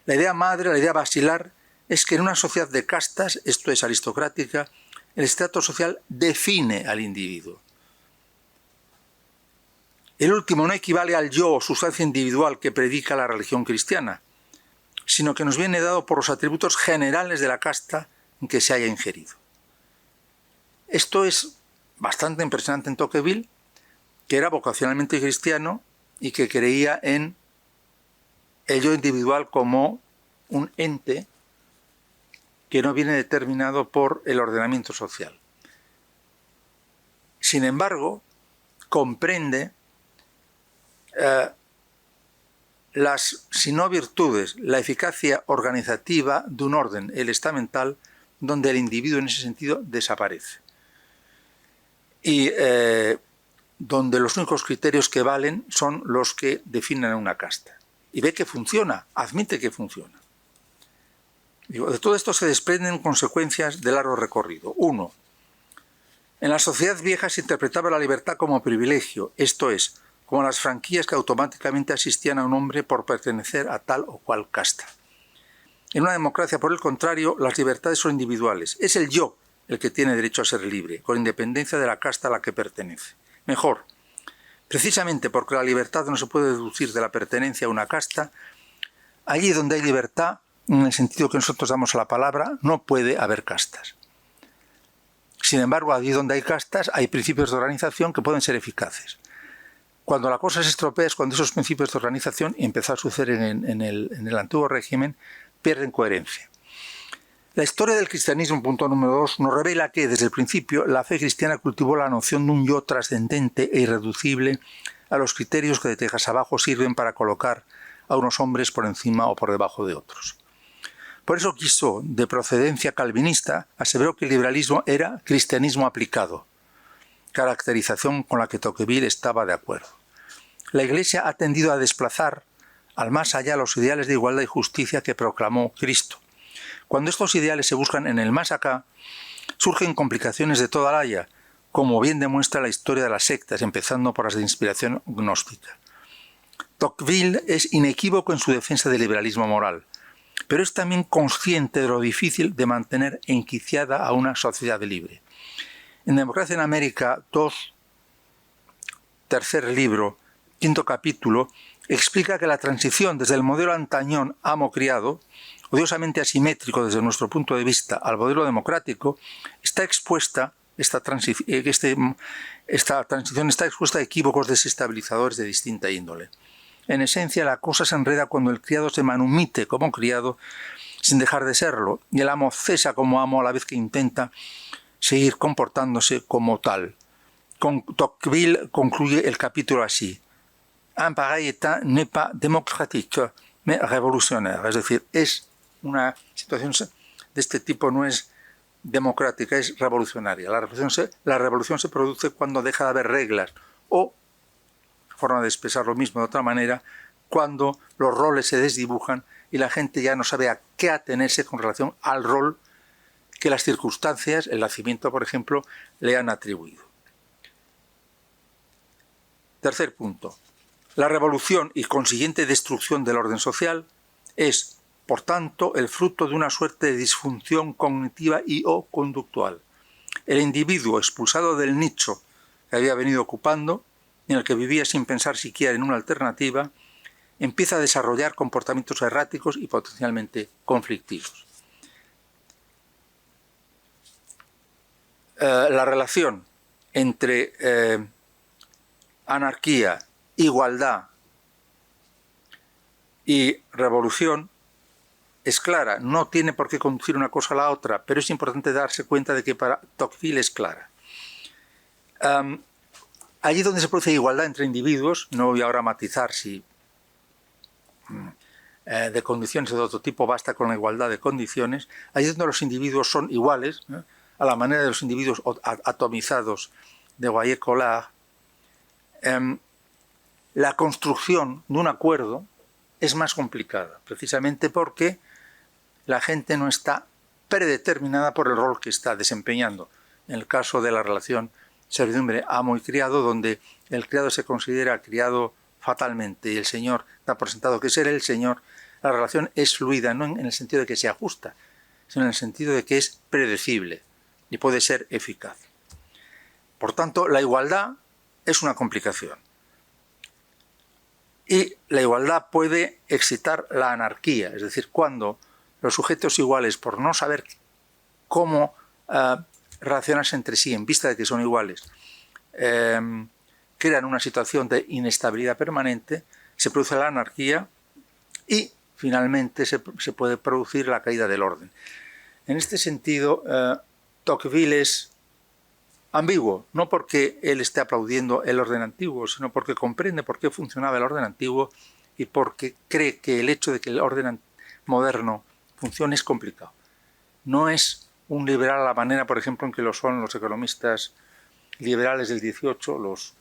S2: La idea madre, la idea basilar, es que en una sociedad de castas, esto es aristocrática, el estrato social define al individuo. El último no equivale al yo o sustancia individual que predica la religión cristiana, sino que nos viene dado por los atributos generales de la casta en que se haya ingerido. Esto es bastante impresionante en Tocqueville, que era vocacionalmente cristiano y que creía en el yo individual como un ente que no viene determinado por el ordenamiento social. Sin embargo, comprende las, si no virtudes, la eficacia organizativa de un orden, el estamental, donde el individuo en ese sentido desaparece. Y donde los únicos criterios que valen son los que definen una casta. Y ve que funciona, admite que funciona. Digo, de todo esto se desprenden consecuencias de largo recorrido. 1. En la sociedad vieja se interpretaba la libertad como privilegio, esto es, como las franquías que automáticamente asistían a un hombre por pertenecer a tal o cual casta. En una democracia, por el contrario, las libertades son individuales. Es el yo el que tiene derecho a ser libre, con independencia de la casta a la que pertenece. Mejor, precisamente porque la libertad no se puede deducir de la pertenencia a una casta, allí donde hay libertad, en el sentido que nosotros damos a la palabra, no puede haber castas. Sin embargo, allí donde hay castas, hay principios de organización que pueden ser eficaces. Cuando la cosa se estropea es cuando esos principios de organización, y empezó a suceder en el antiguo régimen, pierden coherencia. La historia del cristianismo, punto número 2, nos revela que, desde el principio, la fe cristiana cultivó la noción de un yo trascendente e irreducible a los criterios que de tejas abajo sirven para colocar a unos hombres por encima o por debajo de otros. Por eso Guizot, de procedencia calvinista, aseveró que el liberalismo era cristianismo aplicado, caracterización con la que Tocqueville estaba de acuerdo. La Iglesia ha tendido a desplazar al más allá los ideales de igualdad y justicia que proclamó Cristo. Cuando estos ideales se buscan en el más acá, surgen complicaciones de toda laya, como bien demuestra la historia de las sectas, empezando por las de inspiración gnóstica. Tocqueville es inequívoco en su defensa del liberalismo moral, pero es también consciente de lo difícil de mantener enquiciada a una sociedad libre. En Democracia en América 2, tercer libro, 5º capítulo, explica que la transición desde el modelo antañón amo-criado, odiosamente asimétrico desde nuestro punto de vista, al modelo democrático, está expuesta, esta transición está expuesta a equívocos desestabilizadores de distinta índole. En esencia, la cosa se enreda cuando el criado se manumite como criado sin dejar de serlo, y el amo cesa como amo a la vez que intenta seguir comportándose como tal. Tocqueville concluye el capítulo así: un pareil état n'est pas démocratique, mais révolutionnaire. Es decir, es una situación de este tipo no es democrática, es revolucionaria. La revolución se produce cuando deja de haber reglas, o, forma de expresar lo mismo de otra manera, cuando los roles se desdibujan y la gente ya no sabe a qué atenerse con relación al rol que las circunstancias, el nacimiento, por ejemplo, le han atribuido. Tercer punto. La revolución y consiguiente destrucción del orden social es, por tanto, el fruto de una suerte de disfunción cognitiva y o conductual. El individuo expulsado del nicho que había venido ocupando, en el que vivía sin pensar siquiera en una alternativa, empieza a desarrollar comportamientos erráticos y potencialmente conflictivos. La relación entre anarquía, igualdad y revolución es clara, no tiene por qué conducir una cosa a la otra, pero es importante darse cuenta de que para Tocqueville es clara. Allí donde se produce igualdad entre individuos, no voy ahora a matizar si de condiciones de otro tipo basta con la igualdad de condiciones, allí donde los individuos son iguales, a la manera de los individuos atomizados de Guayer-Collard, la construcción de un acuerdo es más complicada, precisamente porque la gente no está predeterminada por el rol que está desempeñando. En el caso de la relación servidumbre amo y criado, donde el criado se considera criado fatalmente y el señor da por sentado que será el señor, la relación es fluida, no en el sentido de que se ajusta, sino en el sentido de que es predecible y puede ser eficaz. Por tanto, la igualdad es una complicación. Y la igualdad puede excitar la anarquía, es decir, cuando los sujetos iguales, por no saber cómo relacionarse entre sí en vista de que son iguales, crean una situación de inestabilidad permanente, se produce la anarquía y finalmente se puede producir la caída del orden. En este sentido, Tocqueville es ambiguo, no porque él esté aplaudiendo el orden antiguo, sino porque comprende por qué funcionaba el orden antiguo y porque cree que el hecho de que el orden moderno funcione es complicado. No es un liberal a la manera, por ejemplo, en que lo son los economistas liberales del 18, los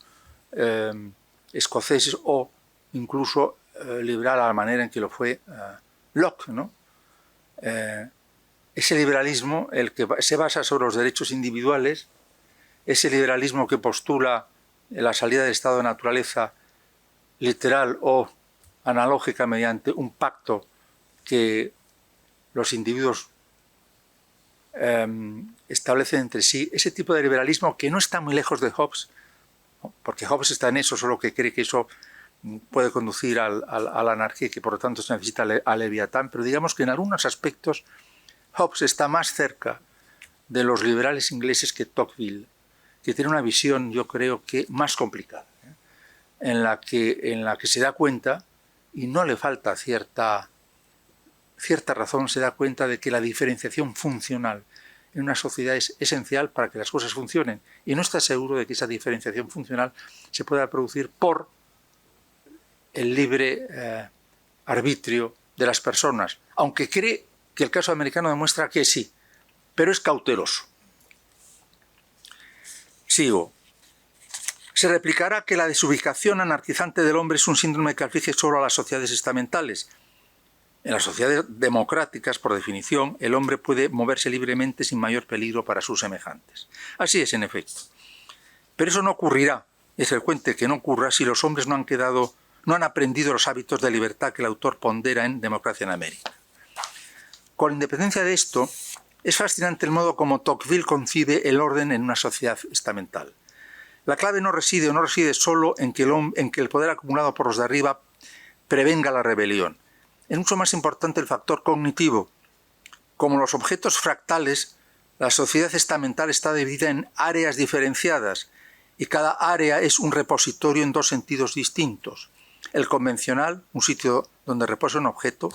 S2: escoceses, o incluso liberal a la manera en que lo fue Locke, ¿no? Ese liberalismo, el que se basa sobre los derechos individuales, ese liberalismo que postula la salida del estado de naturaleza literal o analógica mediante un pacto que los individuos establecen entre sí, ese tipo de liberalismo que no está muy lejos de Hobbes, porque Hobbes está en eso, solo que cree que eso puede conducir a la anarquía y que por lo tanto se necesita a Leviatán, pero digamos que en algunos aspectos Hobbes está más cerca de los liberales ingleses que Tocqueville, que tiene una visión, yo creo que más complicada, en la que se da cuenta, y no le falta cierta razón, se da cuenta de que la diferenciación funcional en una sociedad es esencial para que las cosas funcionen, y no está seguro de que esa diferenciación funcional se pueda producir por el libre arbitrio de las personas, aunque cree que el caso americano demuestra que sí, pero es cauteloso. Sigo. Se replicará que la desubicación anarquizante del hombre es un síndrome que aflige solo a las sociedades estamentales. En las sociedades democráticas, por definición, el hombre puede moverse libremente sin mayor peligro para sus semejantes. Así es, en efecto. Pero eso no ocurrirá, es frecuente que no ocurra si los hombres no han aprendido los hábitos de libertad que el autor pondera en Democracia en América. Con independencia de esto, es fascinante el modo como Tocqueville concibe el orden en una sociedad estamental. La clave no reside solo en que el poder acumulado por los de arriba prevenga la rebelión. Es mucho más importante el factor cognitivo. Como los objetos fractales, la sociedad estamental está dividida en áreas diferenciadas y cada área es un repositorio en dos sentidos distintos. El convencional, un sitio donde reposa un objeto,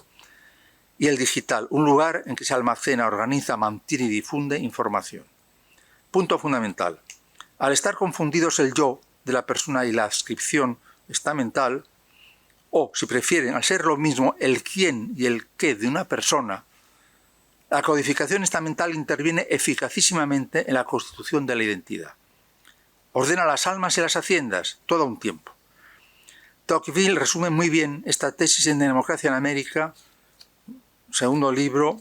S2: y el digital, un lugar en que se almacena, organiza, mantiene y difunde información. Punto fundamental. Al estar confundidos el yo de la persona y la adscripción estamental, o, si prefieren, al ser lo mismo el quién y el qué de una persona, la codificación estamental interviene eficacísimamente en la constitución de la identidad. Ordena las almas y las haciendas, todo a un tiempo. Tocqueville resume muy bien esta tesis en Democracia en América, segundo libro,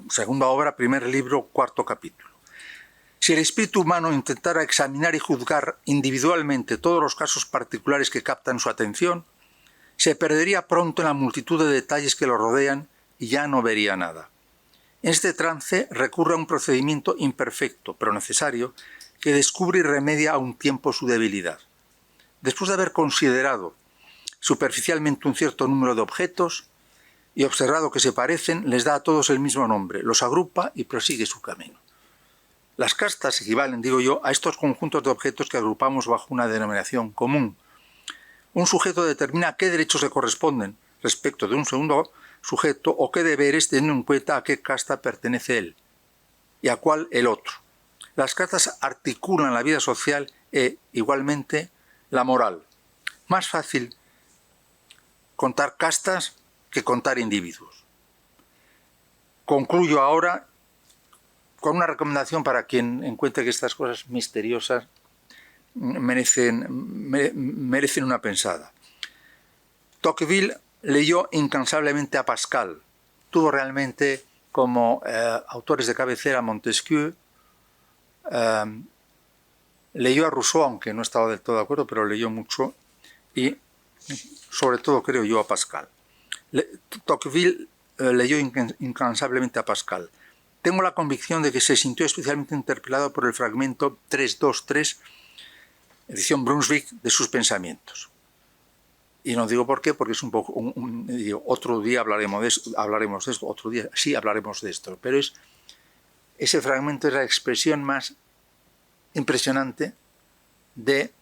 S2: segunda obra, primer libro, cuarto capítulo. Si el espíritu humano intentara examinar y juzgar individualmente todos los casos particulares que captan su atención, se perdería pronto en la multitud de detalles que lo rodean y ya no vería nada. En este trance recurre a un procedimiento imperfecto, pero necesario, que descubre y remedia a un tiempo su debilidad. Después de haber considerado superficialmente un cierto número de objetos y observado que se parecen, les da a todos el mismo nombre, los agrupa y prosigue su camino. Las castas equivalen, digo yo, a estos conjuntos de objetos que agrupamos bajo una denominación común. Un sujeto determina qué derechos le corresponden respecto de un segundo sujeto o qué deberes, teniendo en cuenta a qué casta pertenece él y a cuál el otro. Las castas articulan la vida social e, igualmente, la moral. Más fácil contar castas que contar individuos. Concluyo ahora con una recomendación para quien encuentre que estas cosas misteriosas merecen una pensada. Tocqueville leyó incansablemente a Pascal. Tuvo realmente como autores de cabecera a Montesquieu, leyó a Rousseau, aunque no estaba del todo de acuerdo, pero leyó mucho, y sobre todo creo yo a Pascal. Tocqueville leyó incansablemente a Pascal. Tengo la convicción de que se sintió especialmente interpelado por el fragmento 323, edición Brunswick, de sus pensamientos. Y no digo por qué, porque es un poco... otro día hablaremos de esto, otro día sí hablaremos de esto, pero ese fragmento es la expresión más impresionante de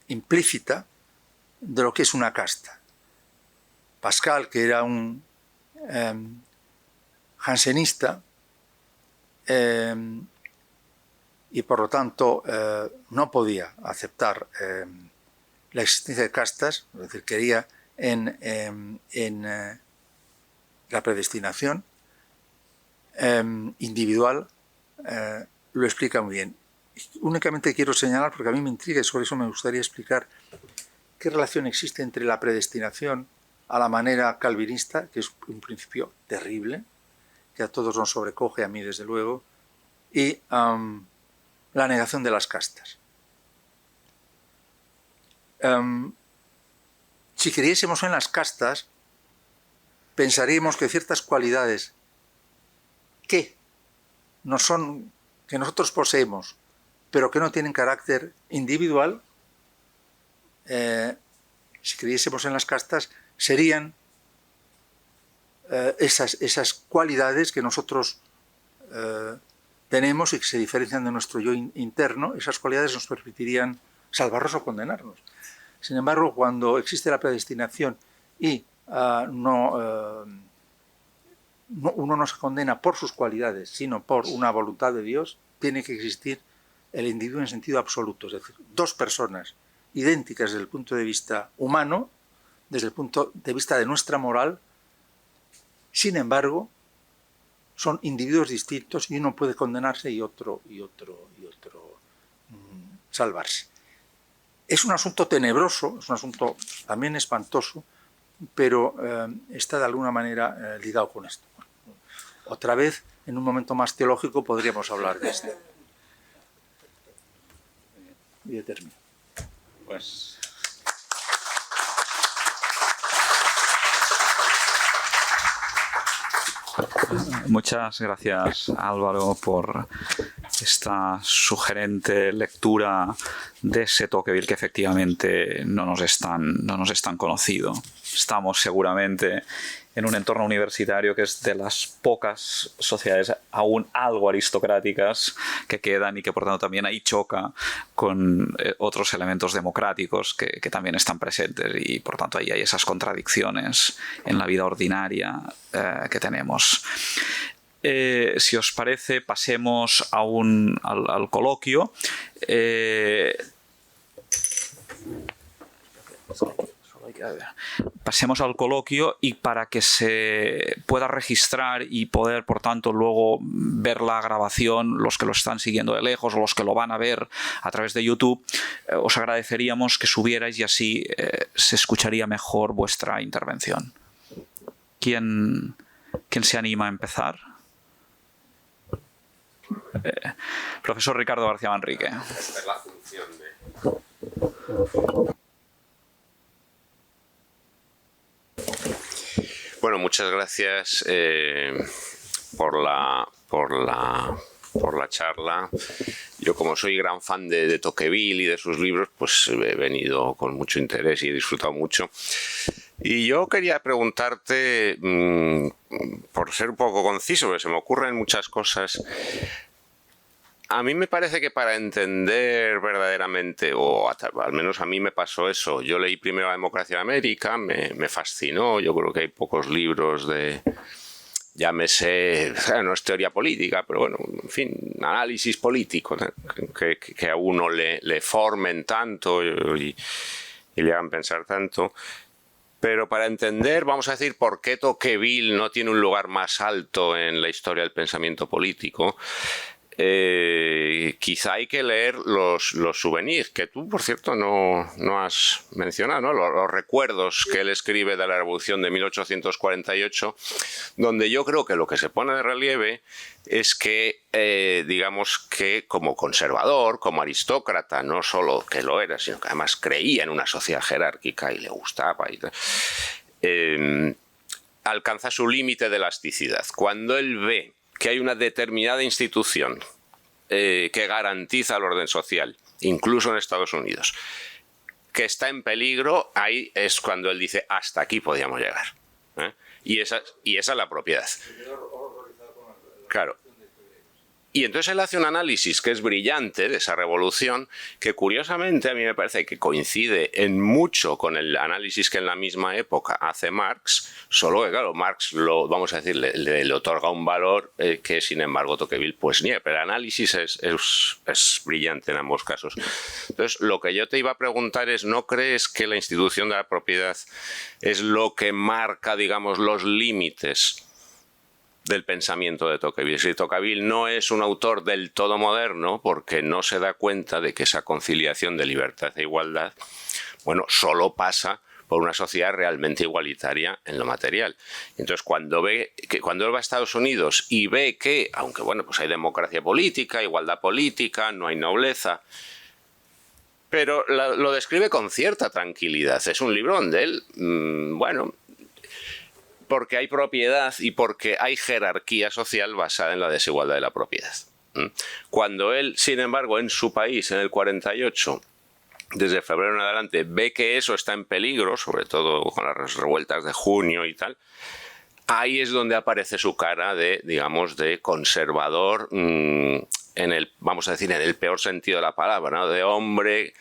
S2: implícita de lo que es una casta. Pascal, que era un jansenista, y por lo tanto no podía aceptar la existencia de castas, es decir, quería en la predestinación individual, lo explica muy bien. Únicamente quiero señalar, porque a mí me intriga y sobre eso me gustaría explicar qué relación existe entre la predestinación a la manera calvinista, que es un principio terrible, que a todos nos sobrecoge, a mí desde luego, y la negación de las castas. Si creyésemos en las castas, pensaríamos que ciertas cualidades que nosotros poseemos, pero que no tienen carácter individual, si creyésemos en las castas, serían esas cualidades que nosotros tenemos y que se diferencian de nuestro yo interno. Esas cualidades nos permitirían salvarnos o condenarnos. Sin embargo, cuando existe la predestinación y uno no se condena por sus cualidades, sino por una voluntad de Dios, tiene que existir el individuo en sentido absoluto. Es decir, dos personas idénticas desde el punto de vista humano, desde el punto de vista de nuestra moral, sin embargo, son individuos distintos y uno puede condenarse y otro salvarse. Es un asunto tenebroso, es un asunto también espantoso, pero está de alguna manera ligado con esto. Otra vez, en un momento más teológico, podríamos hablar de esto. Y termino.
S3: Pues... Muchas gracias, Álvaro, por esta sugerente lectura de ese Tocqueville que efectivamente no nos es tan conocido. Estamos seguramente en un entorno universitario que es de las pocas sociedades aún algo aristocráticas que quedan y que por tanto también ahí choca con otros elementos democráticos que también están presentes y por tanto ahí hay esas contradicciones en la vida ordinaria que tenemos. Si os parece, pasemos al coloquio. Pasemos al coloquio y para que se pueda registrar y poder, por tanto, luego ver la grabación, los que lo están siguiendo de lejos o los que lo van a ver a través de YouTube, os agradeceríamos que subierais y así se escucharía mejor vuestra intervención. ¿Quién se anima a empezar? Profesor Ricardo García Manrique.
S4: Esta es la función de... Bueno, muchas gracias por la charla. Yo, como soy gran fan de Tocqueville y de sus libros, pues he venido con mucho interés y he disfrutado mucho. Y yo quería preguntarte, por ser un poco conciso, porque se me ocurren muchas cosas. A mí me parece que para entender verdaderamente, o al menos a mí me pasó eso, yo leí primero La democracia en América, me fascinó, yo creo que hay pocos libros de, llámese, no es teoría política, pero bueno, en fin, análisis político, ¿no? que a uno le formen tanto y le hagan pensar tanto. Pero para entender, vamos a decir, por qué Tocqueville no tiene un lugar más alto en la historia del pensamiento político, quizá hay que leer los souvenirs, que tú, por cierto, no has mencionado, ¿no? Los recuerdos que él escribe de la Revolución de 1848, donde yo creo que lo que se pone de relieve es que, digamos que como conservador, como aristócrata, no solo que lo era, sino que además creía en una sociedad jerárquica y le gustaba y tal, alcanza su límite de elasticidad. Cuando él ve que hay una determinada institución que garantiza el orden social, incluso en Estados Unidos, que está en peligro, ahí es cuando él dice, hasta aquí podíamos llegar. Y esa es la propiedad. Claro. Y entonces él hace un análisis que es brillante de esa revolución, que curiosamente a mí me parece que coincide en mucho con el análisis que en la misma época hace Marx, solo que claro, Marx vamos a decir, le otorga un valor que sin embargo Tocqueville pues niega, pero el análisis es brillante en ambos casos. Entonces lo que yo te iba a preguntar es, ¿no crees que la institución de la propiedad es lo que marca, digamos, los límites del pensamiento de Tocqueville? Si Tocqueville no es un autor del todo moderno porque no se da cuenta de que esa conciliación de libertad e igualdad, bueno, solo pasa por una sociedad realmente igualitaria en lo material. Entonces, cuando él va a Estados Unidos y ve que, aunque bueno, pues hay democracia política, igualdad política, no hay nobleza, pero lo describe con cierta tranquilidad. Es un libro donde él, bueno, porque hay propiedad y porque hay jerarquía social basada en la desigualdad de la propiedad. Cuando él, sin embargo, en su país, en el 48, desde febrero en adelante, ve que eso está en peligro, sobre todo con las revueltas de junio y tal, ahí es donde aparece su cara de, digamos, de conservador, vamos a decir, en el peor sentido de la palabra, ¿no? De hombre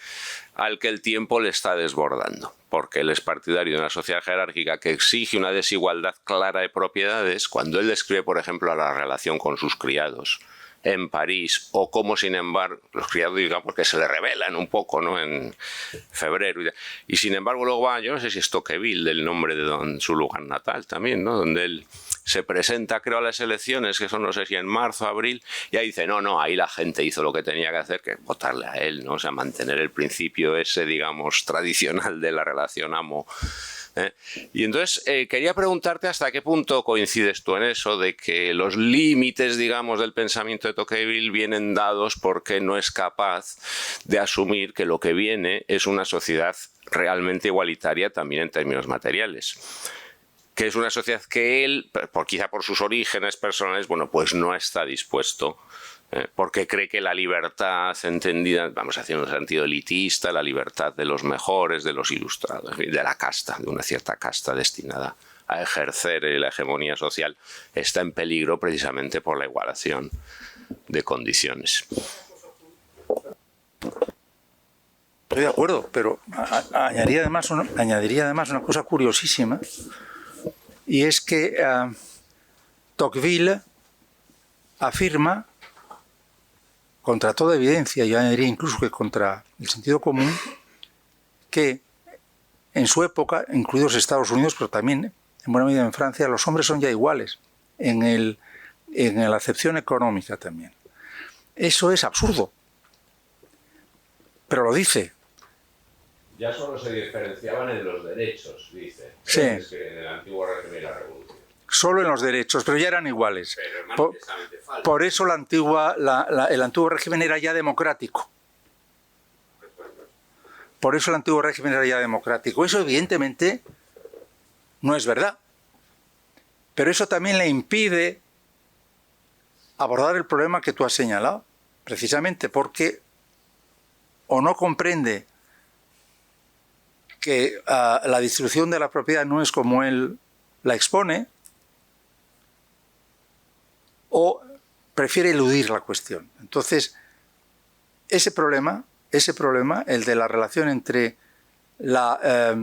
S4: al que el tiempo le está desbordando, porque él es partidario de una sociedad jerárquica que exige una desigualdad clara de propiedades. Cuando él describe, por ejemplo, la relación con sus criados en París, o cómo, sin embargo, los criados, digamos, que se le rebelan un poco, ¿no?, en febrero, y sin embargo luego va, yo no sé si es Tocqueville, del nombre de su lugar natal también, ¿no?, donde él se presenta, creo, a las elecciones, que son, no sé si en marzo, abril, y ahí dice, no, ahí la gente hizo lo que tenía que hacer, que es votarle a él, ¿no? O sea, mantener el principio ese, digamos, tradicional de la relación amo. Y entonces quería preguntarte hasta qué punto coincides tú en eso, de que los límites, digamos, del pensamiento de Tocqueville vienen dados porque no es capaz de asumir que lo que viene es una sociedad realmente igualitaria también en términos materiales. Que es una sociedad que él, quizá por sus orígenes personales, bueno, pues no está dispuesto, porque cree que la libertad entendida, vamos a decir en un sentido elitista, la libertad de los mejores, de los ilustrados, de la casta, de una cierta casta destinada a ejercer la hegemonía social, está en peligro precisamente por la igualación de condiciones.
S2: Estoy de acuerdo, pero añadiría además una cosa curiosísima, y es que Tocqueville afirma, contra toda evidencia, yo añadiría incluso que contra el sentido común, que en su época, incluidos Estados Unidos, pero también en buena medida en Francia, los hombres son ya iguales en la acepción económica también. Eso es absurdo, pero lo dice.
S4: Ya solo se diferenciaban en los derechos, dice.
S2: Sí.
S4: Es que en el antiguo régimen y la revolución.
S2: Solo en los derechos, pero ya eran iguales.
S4: Pero es manifestamente falso.
S2: Por eso el antiguo régimen era ya democrático. Por eso el antiguo régimen era ya democrático. Eso evidentemente no es verdad. Pero eso también le impide abordar el problema que tú has señalado, precisamente porque o no comprende que la distribución de la propiedad no es como él la expone, o prefiere eludir la cuestión. Entonces, ese problema, el de la relación entre la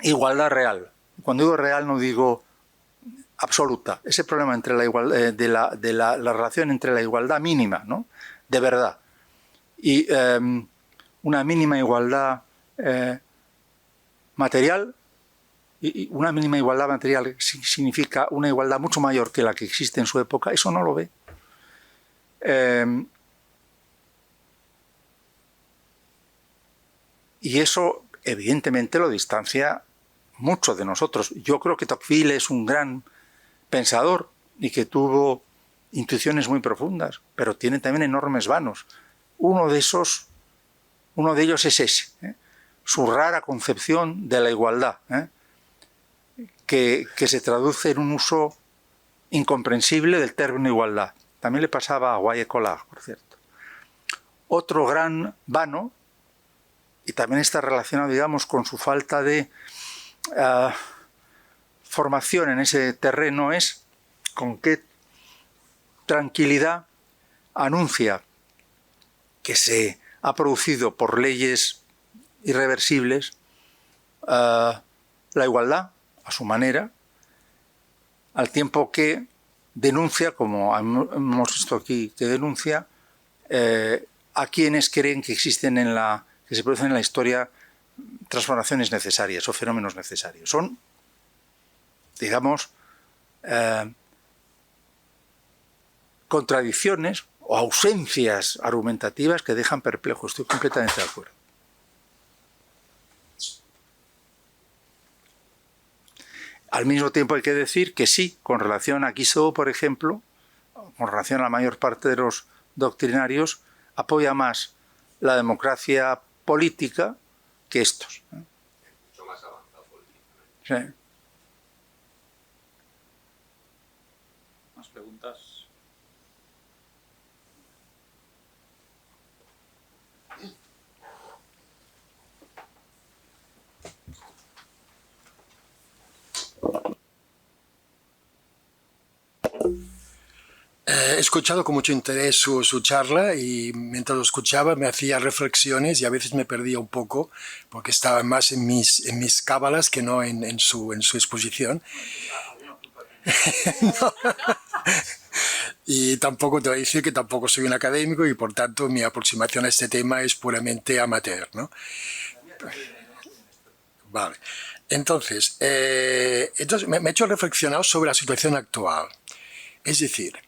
S2: igualdad real, cuando digo real no digo absoluta, ese problema entre la igualdad, de la relación entre la igualdad mínima, ¿no?, de verdad, y una mínima igualdad material. Y una mínima igualdad material significa una igualdad mucho mayor que la que existe en su época. Eso no lo ve. Y eso, evidentemente, lo distancia mucho de nosotros. Yo creo que Tocqueville es un gran pensador y que tuvo intuiciones muy profundas, pero tiene también enormes vanos. Uno de ellos es ese, su rara concepción de la igualdad, que se traduce en un uso incomprensible del término igualdad. También le pasaba a Guy Collard, por cierto. Otro gran vano, y también está relacionado, digamos, con su falta de formación en ese terreno, es con qué tranquilidad anuncia que se ha producido por leyes irreversibles la igualdad a su manera, al tiempo que denuncia, como hemos visto aquí que denuncia, a quienes creen que existen que se producen en la historia transformaciones necesarias o fenómenos necesarios. Son, digamos, contradicciones o ausencias argumentativas que dejan perplejo. Estoy completamente de acuerdo. Al mismo tiempo hay que decir que sí, con relación a Guizot, por ejemplo, con relación a la mayor parte de los doctrinarios, apoya más la democracia política que estos.
S4: Mucho más avanzado políticamente.
S2: Sí.
S3: ¿Más preguntas?
S1: He escuchado con mucho interés su charla y mientras lo escuchaba me hacía reflexiones y a veces me perdía un poco porque estaba más en mis cábalas que no en su exposición. No. Y tampoco te voy a decir que tampoco soy un académico y por tanto mi aproximación a este tema es puramente amateur, ¿no? Vale. Entonces me he hecho reflexionar sobre la situación actual. Es decir,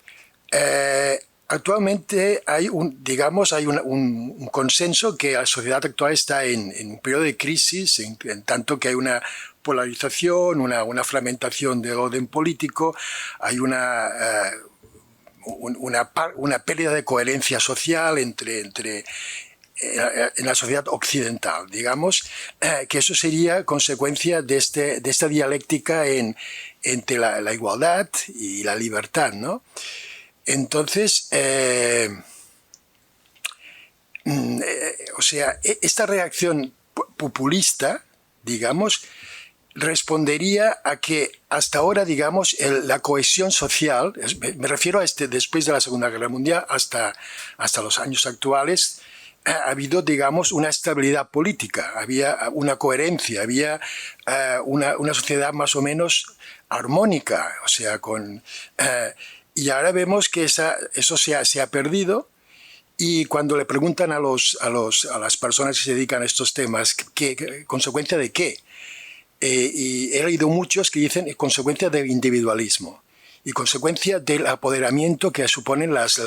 S1: actualmente hay un consenso que la sociedad actual está en un periodo de crisis, en tanto que hay una polarización, una fragmentación del orden político, hay una pérdida de coherencia social en la sociedad occidental, digamos, que eso sería consecuencia de esta dialéctica entre la igualdad y la libertad, ¿no? Entonces, o sea, esta reacción populista, digamos, respondería a que hasta ahora, digamos, la cohesión social, me refiero a después de la Segunda Guerra Mundial hasta los años actuales, ha habido, digamos, una estabilidad política, había una coherencia, había una sociedad más o menos armónica, o sea, y ahora vemos que eso se ha perdido y cuando le preguntan a las personas que se dedican a estos temas, ¿consecuencia de qué? Y he leído muchos que dicen consecuencia del individualismo y consecuencia del apoderamiento que suponen las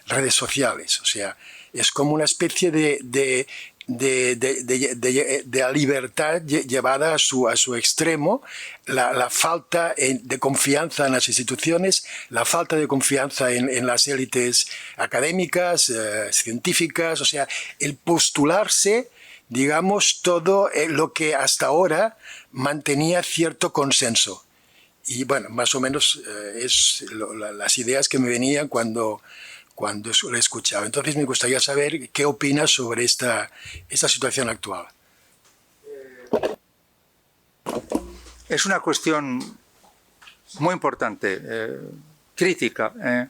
S1: redes sociales. O sea, es como una especie de la libertad llevada a su extremo, la falta de confianza en las instituciones, la falta de confianza en las élites académicas, científicas, o sea, el postularse, digamos, todo lo que hasta ahora mantenía cierto consenso. Y bueno, más o menos las ideas que me venían cuando lo escuchaba. Entonces me gustaría saber qué opinas sobre esta situación actual.
S2: Es una cuestión muy importante, crítica.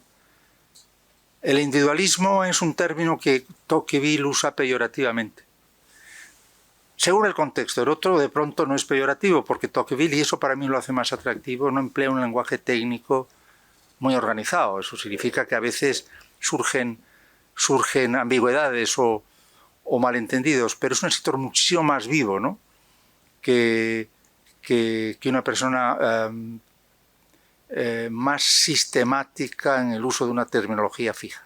S2: El individualismo es un término que Tocqueville usa peyorativamente. Según el contexto, el otro de pronto no es peyorativo, porque Tocqueville, y eso para mí lo hace más atractivo, no emplea un lenguaje técnico muy organizado. Eso significa que a veces surgen ambigüedades o malentendidos, pero es un escritor muchísimo más vivo, ¿no? que una persona más sistemática en el uso de una terminología fija.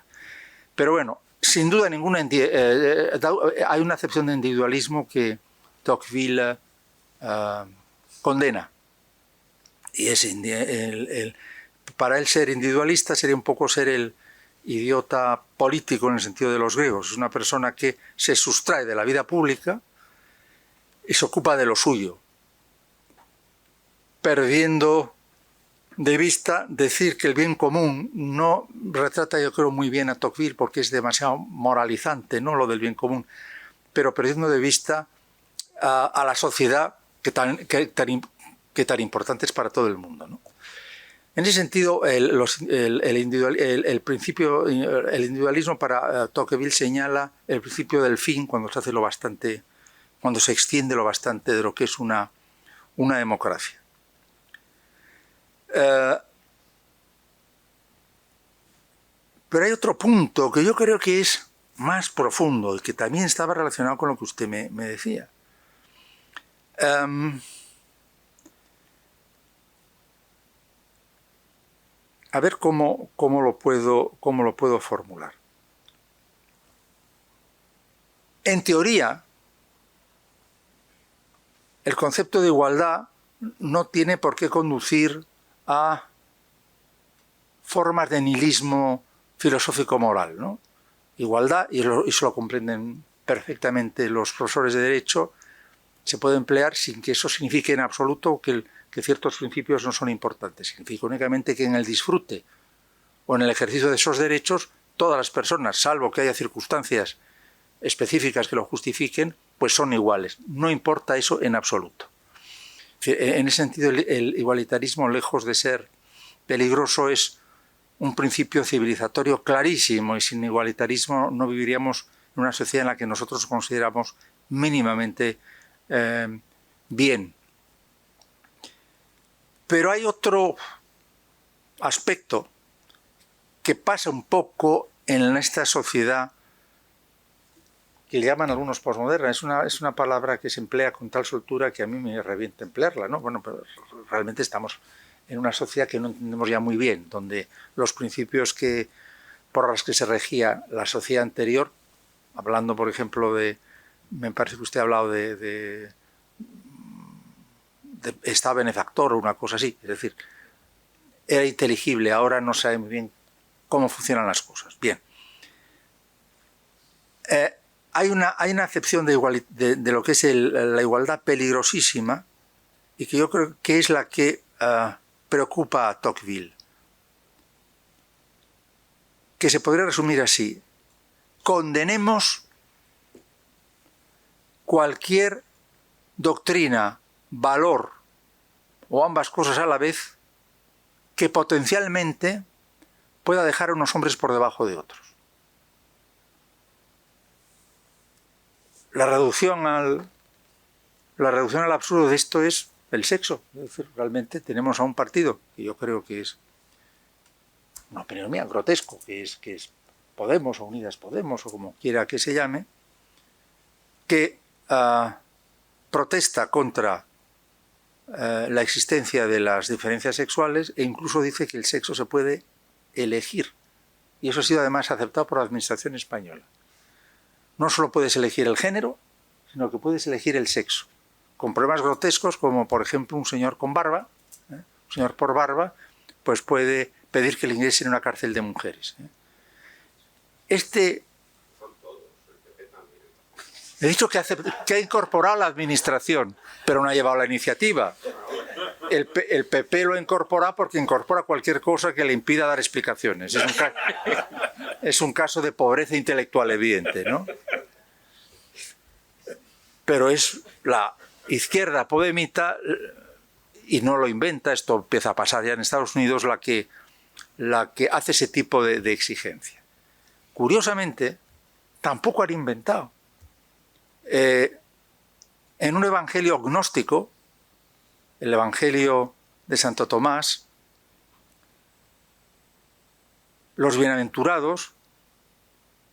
S2: Pero bueno, sin duda ninguna hay una acepción de individualismo que Tocqueville condena. Y para él ser individualista sería un poco ser el idiota político en el sentido de los griegos. Es una persona que se sustrae de la vida pública y se ocupa de lo suyo, perdiendo de vista decir que el bien común no retrata, yo creo, muy bien a Tocqueville porque es demasiado moralizante, ¿no?, lo del bien común, pero perdiendo de vista a la sociedad que tan importante es para todo el mundo, ¿no? En ese sentido, el individualismo para Tocqueville señala el principio del fin cuando se hace cuando se extiende lo bastante de lo que es una democracia. Pero hay otro punto que yo creo que es más profundo y que también estaba relacionado con lo que usted me decía. A ver cómo lo puedo formular. En teoría, el concepto de igualdad no tiene por qué conducir a formas de nihilismo filosófico-moral, ¿no? Igualdad, y eso lo comprenden perfectamente los profesores de Derecho, se puede emplear sin que eso signifique en absoluto que ciertos principios no son importantes. Significa únicamente que en el disfrute o en el ejercicio de esos derechos, todas las personas, salvo que haya circunstancias específicas que lo justifiquen, pues son iguales. No importa eso en absoluto. En ese sentido, el igualitarismo, lejos de ser peligroso, es un principio civilizatorio clarísimo, y sin igualitarismo no viviríamos en una sociedad en la que nosotros consideramos mínimamente bien. Pero hay otro aspecto que pasa un poco en esta sociedad que le llaman algunos posmoderna. Es una palabra que se emplea con tal soltura que a mí me revienta emplearla, ¿no? Bueno, pero realmente estamos en una sociedad que no entendemos ya muy bien, donde los principios por los que se regía la sociedad anterior, hablando, por ejemplo, me parece que usted ha hablado de Estado benefactor o una cosa así, es decir, era inteligible, ahora no sabe muy bien cómo funcionan las cosas. Bien. Hay una acepción de lo que es la igualdad peligrosísima, y que yo creo que es la que preocupa a Tocqueville, que se podría resumir así: condenemos cualquier doctrina, valor o ambas cosas a la vez que potencialmente pueda dejar a unos hombres por debajo de otros. La reducción al absurdo de esto es el sexo. Es decir, realmente tenemos a un partido que yo creo que es, una opinión mía, grotesco, que es Podemos o Unidas Podemos o como quiera que se llame, que protesta contra la existencia de las diferencias sexuales e incluso dice que el sexo se puede elegir. Y eso ha sido además aceptado por la administración española. No solo puedes elegir el género, sino que puedes elegir el sexo. Con problemas grotescos como, por ejemplo, un señor con barba, un señor por barba, pues puede pedir que le ingresen en una cárcel de mujeres. He dicho que ha incorporado la administración, pero no ha llevado la iniciativa. El PP lo incorpora porque incorpora cualquier cosa que le impida dar explicaciones. Es un caso de pobreza intelectual evidente, ¿no? Pero es la izquierda podemita, y no lo inventa, esto empieza a pasar ya en Estados Unidos, la que hace ese tipo de exigencia. Curiosamente, tampoco han inventado. En un evangelio gnóstico, el evangelio de Santo Tomás, los bienaventurados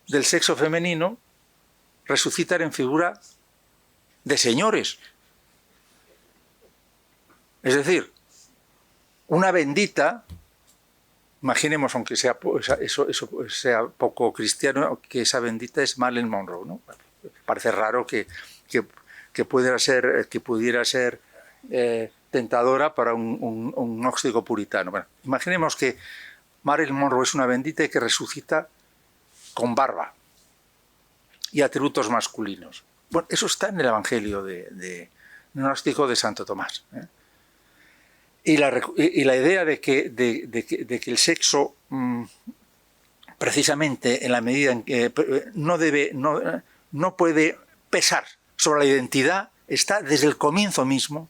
S2: del sexo femenino resucitan en figura de señores. Es decir, una bendita, imaginemos, aunque sea poco cristiano, que esa bendita es Marilyn Monroe, ¿no? Parece raro que pudiera ser tentadora para un gnóstico puritano. Bueno, imaginemos que Marilyn Monroe es una bendita y que resucita con barba y atributos masculinos. Bueno, eso está en el Evangelio gnóstico de Santo Tomás. Y la idea de que el sexo, precisamente en la medida en que no puede pesar sobre la identidad, está desde el comienzo mismo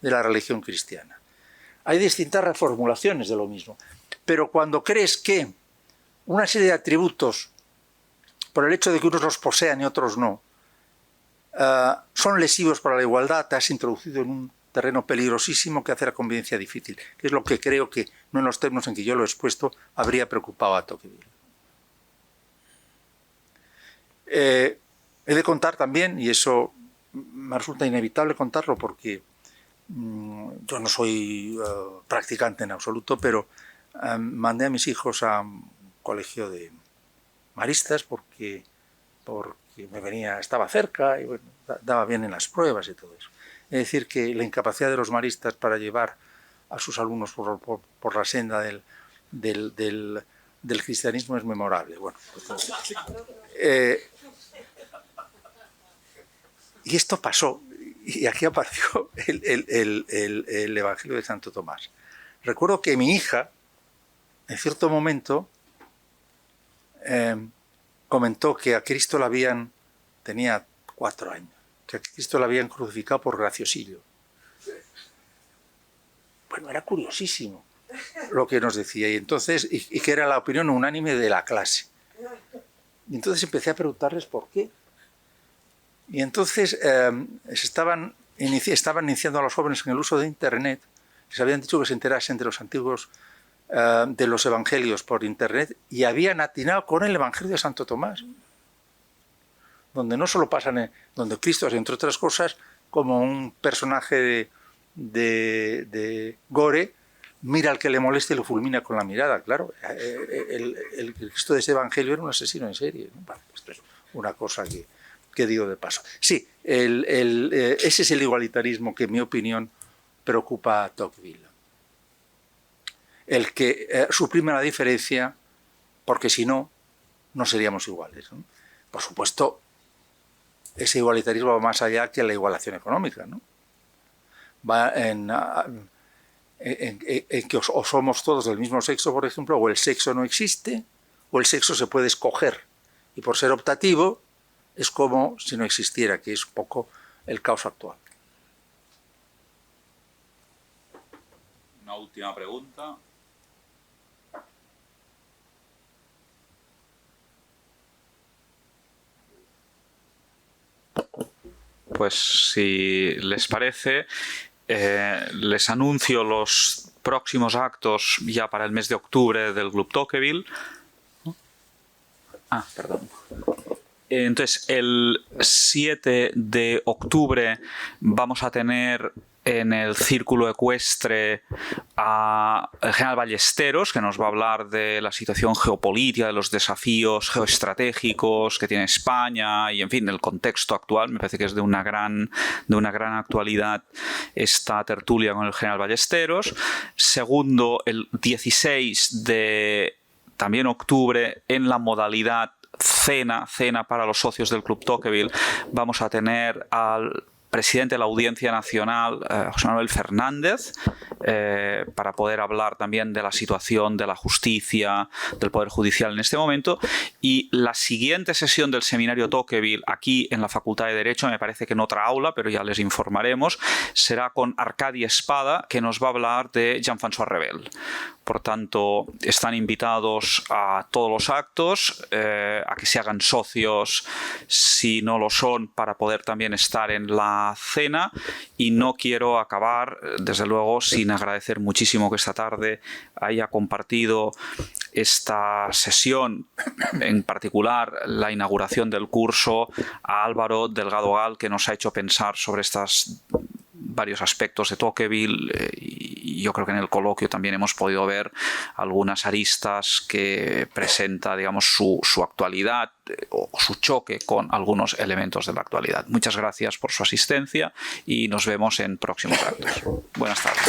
S2: de la religión cristiana. hay distintas reformulaciones de lo mismo. Pero cuando crees que una serie de atributos, por el hecho de que unos los posean y otros no, son lesivos para la igualdad, te has introducido en un terreno peligrosísimo que hace la convivencia difícil, que es lo que creo que, no en los términos en que yo lo he expuesto, habría preocupado a Tocqueville. He de contar también, y eso me resulta inevitable contarlo porque yo no soy practicante en absoluto, pero mandé a mis hijos a un colegio de maristas porque estaba cerca y bueno, daba bien en las pruebas y todo eso. Es decir, que la incapacidad de los maristas para llevar a sus alumnos por la senda del cristianismo es memorable. Bueno, y esto pasó, y aquí apareció el Evangelio de Santo Tomás. Recuerdo que mi hija, en cierto momento, comentó que a Cristo tenía 4 años, que a Cristo lo habían crucificado por graciosillo. Bueno, era curiosísimo lo que nos decía, y entonces, y que era la opinión unánime de la clase. Y entonces empecé a preguntarles por qué. Y entonces estaban iniciando a los jóvenes en el uso de Internet. Les habían dicho que se enterasen de los antiguos, de los evangelios por Internet, y habían atinado con el Evangelio de Santo Tomás, donde no solo pasan, donde Cristo es, entre otras cosas, como un personaje de Gore, mira al que le molesta y lo fulmina con la mirada. Claro, el Cristo de ese evangelio era un asesino en serie, ¿no? Bueno, esto es una cosa que digo de paso. Sí, ese es el igualitarismo que, en mi opinión, preocupa a Tocqueville. El que suprime la diferencia, porque si no, no seríamos iguales, ¿no? Por supuesto, ese igualitarismo va más allá que la igualación económica, ¿no? Va en que o somos todos del mismo sexo, por ejemplo, o el sexo no existe, o el sexo se puede escoger. Y por ser optativo, es como si no existiera, que es un poco el caos actual.
S3: Una última pregunta. Pues si les parece, les anuncio los próximos actos ya para el mes de octubre del Club Tocqueville. Perdón. Entonces, el 7 de octubre vamos a tener en el Círculo Ecuestre a el general Ballesteros, que nos va a hablar de la situación geopolítica, de los desafíos geoestratégicos que tiene España y, en fin, del contexto actual. Me parece que es de una gran actualidad esta tertulia con el general Ballesteros. Segundo, el 16 de también octubre, en la modalidad cena para los socios del Club Tocqueville, vamos a tener al presidente de la Audiencia Nacional, José Manuel Fernández, para poder hablar también de la situación de la justicia, del Poder Judicial en este momento. Y la siguiente sesión del Seminario Tocqueville, aquí en la Facultad de Derecho, me parece que en otra aula, pero ya les informaremos, será con Arcadi Espada, que nos va a hablar de Jean-François Revel. Por tanto, están invitados a todos los actos, a que se hagan socios si no lo son, para poder también estar en la cena. Y no quiero acabar, desde luego, sin agradecer muchísimo que esta tarde haya compartido esta sesión, en particular la inauguración del curso, a Álvaro Delgado Gal, que nos ha hecho pensar sobre estos varios aspectos de Tocqueville, y yo creo que en el coloquio también hemos podido ver algunas aristas que presenta, digamos, su actualidad o su choque con algunos elementos de la actualidad. Muchas gracias por su asistencia y nos vemos en próximos actos. Buenas tardes.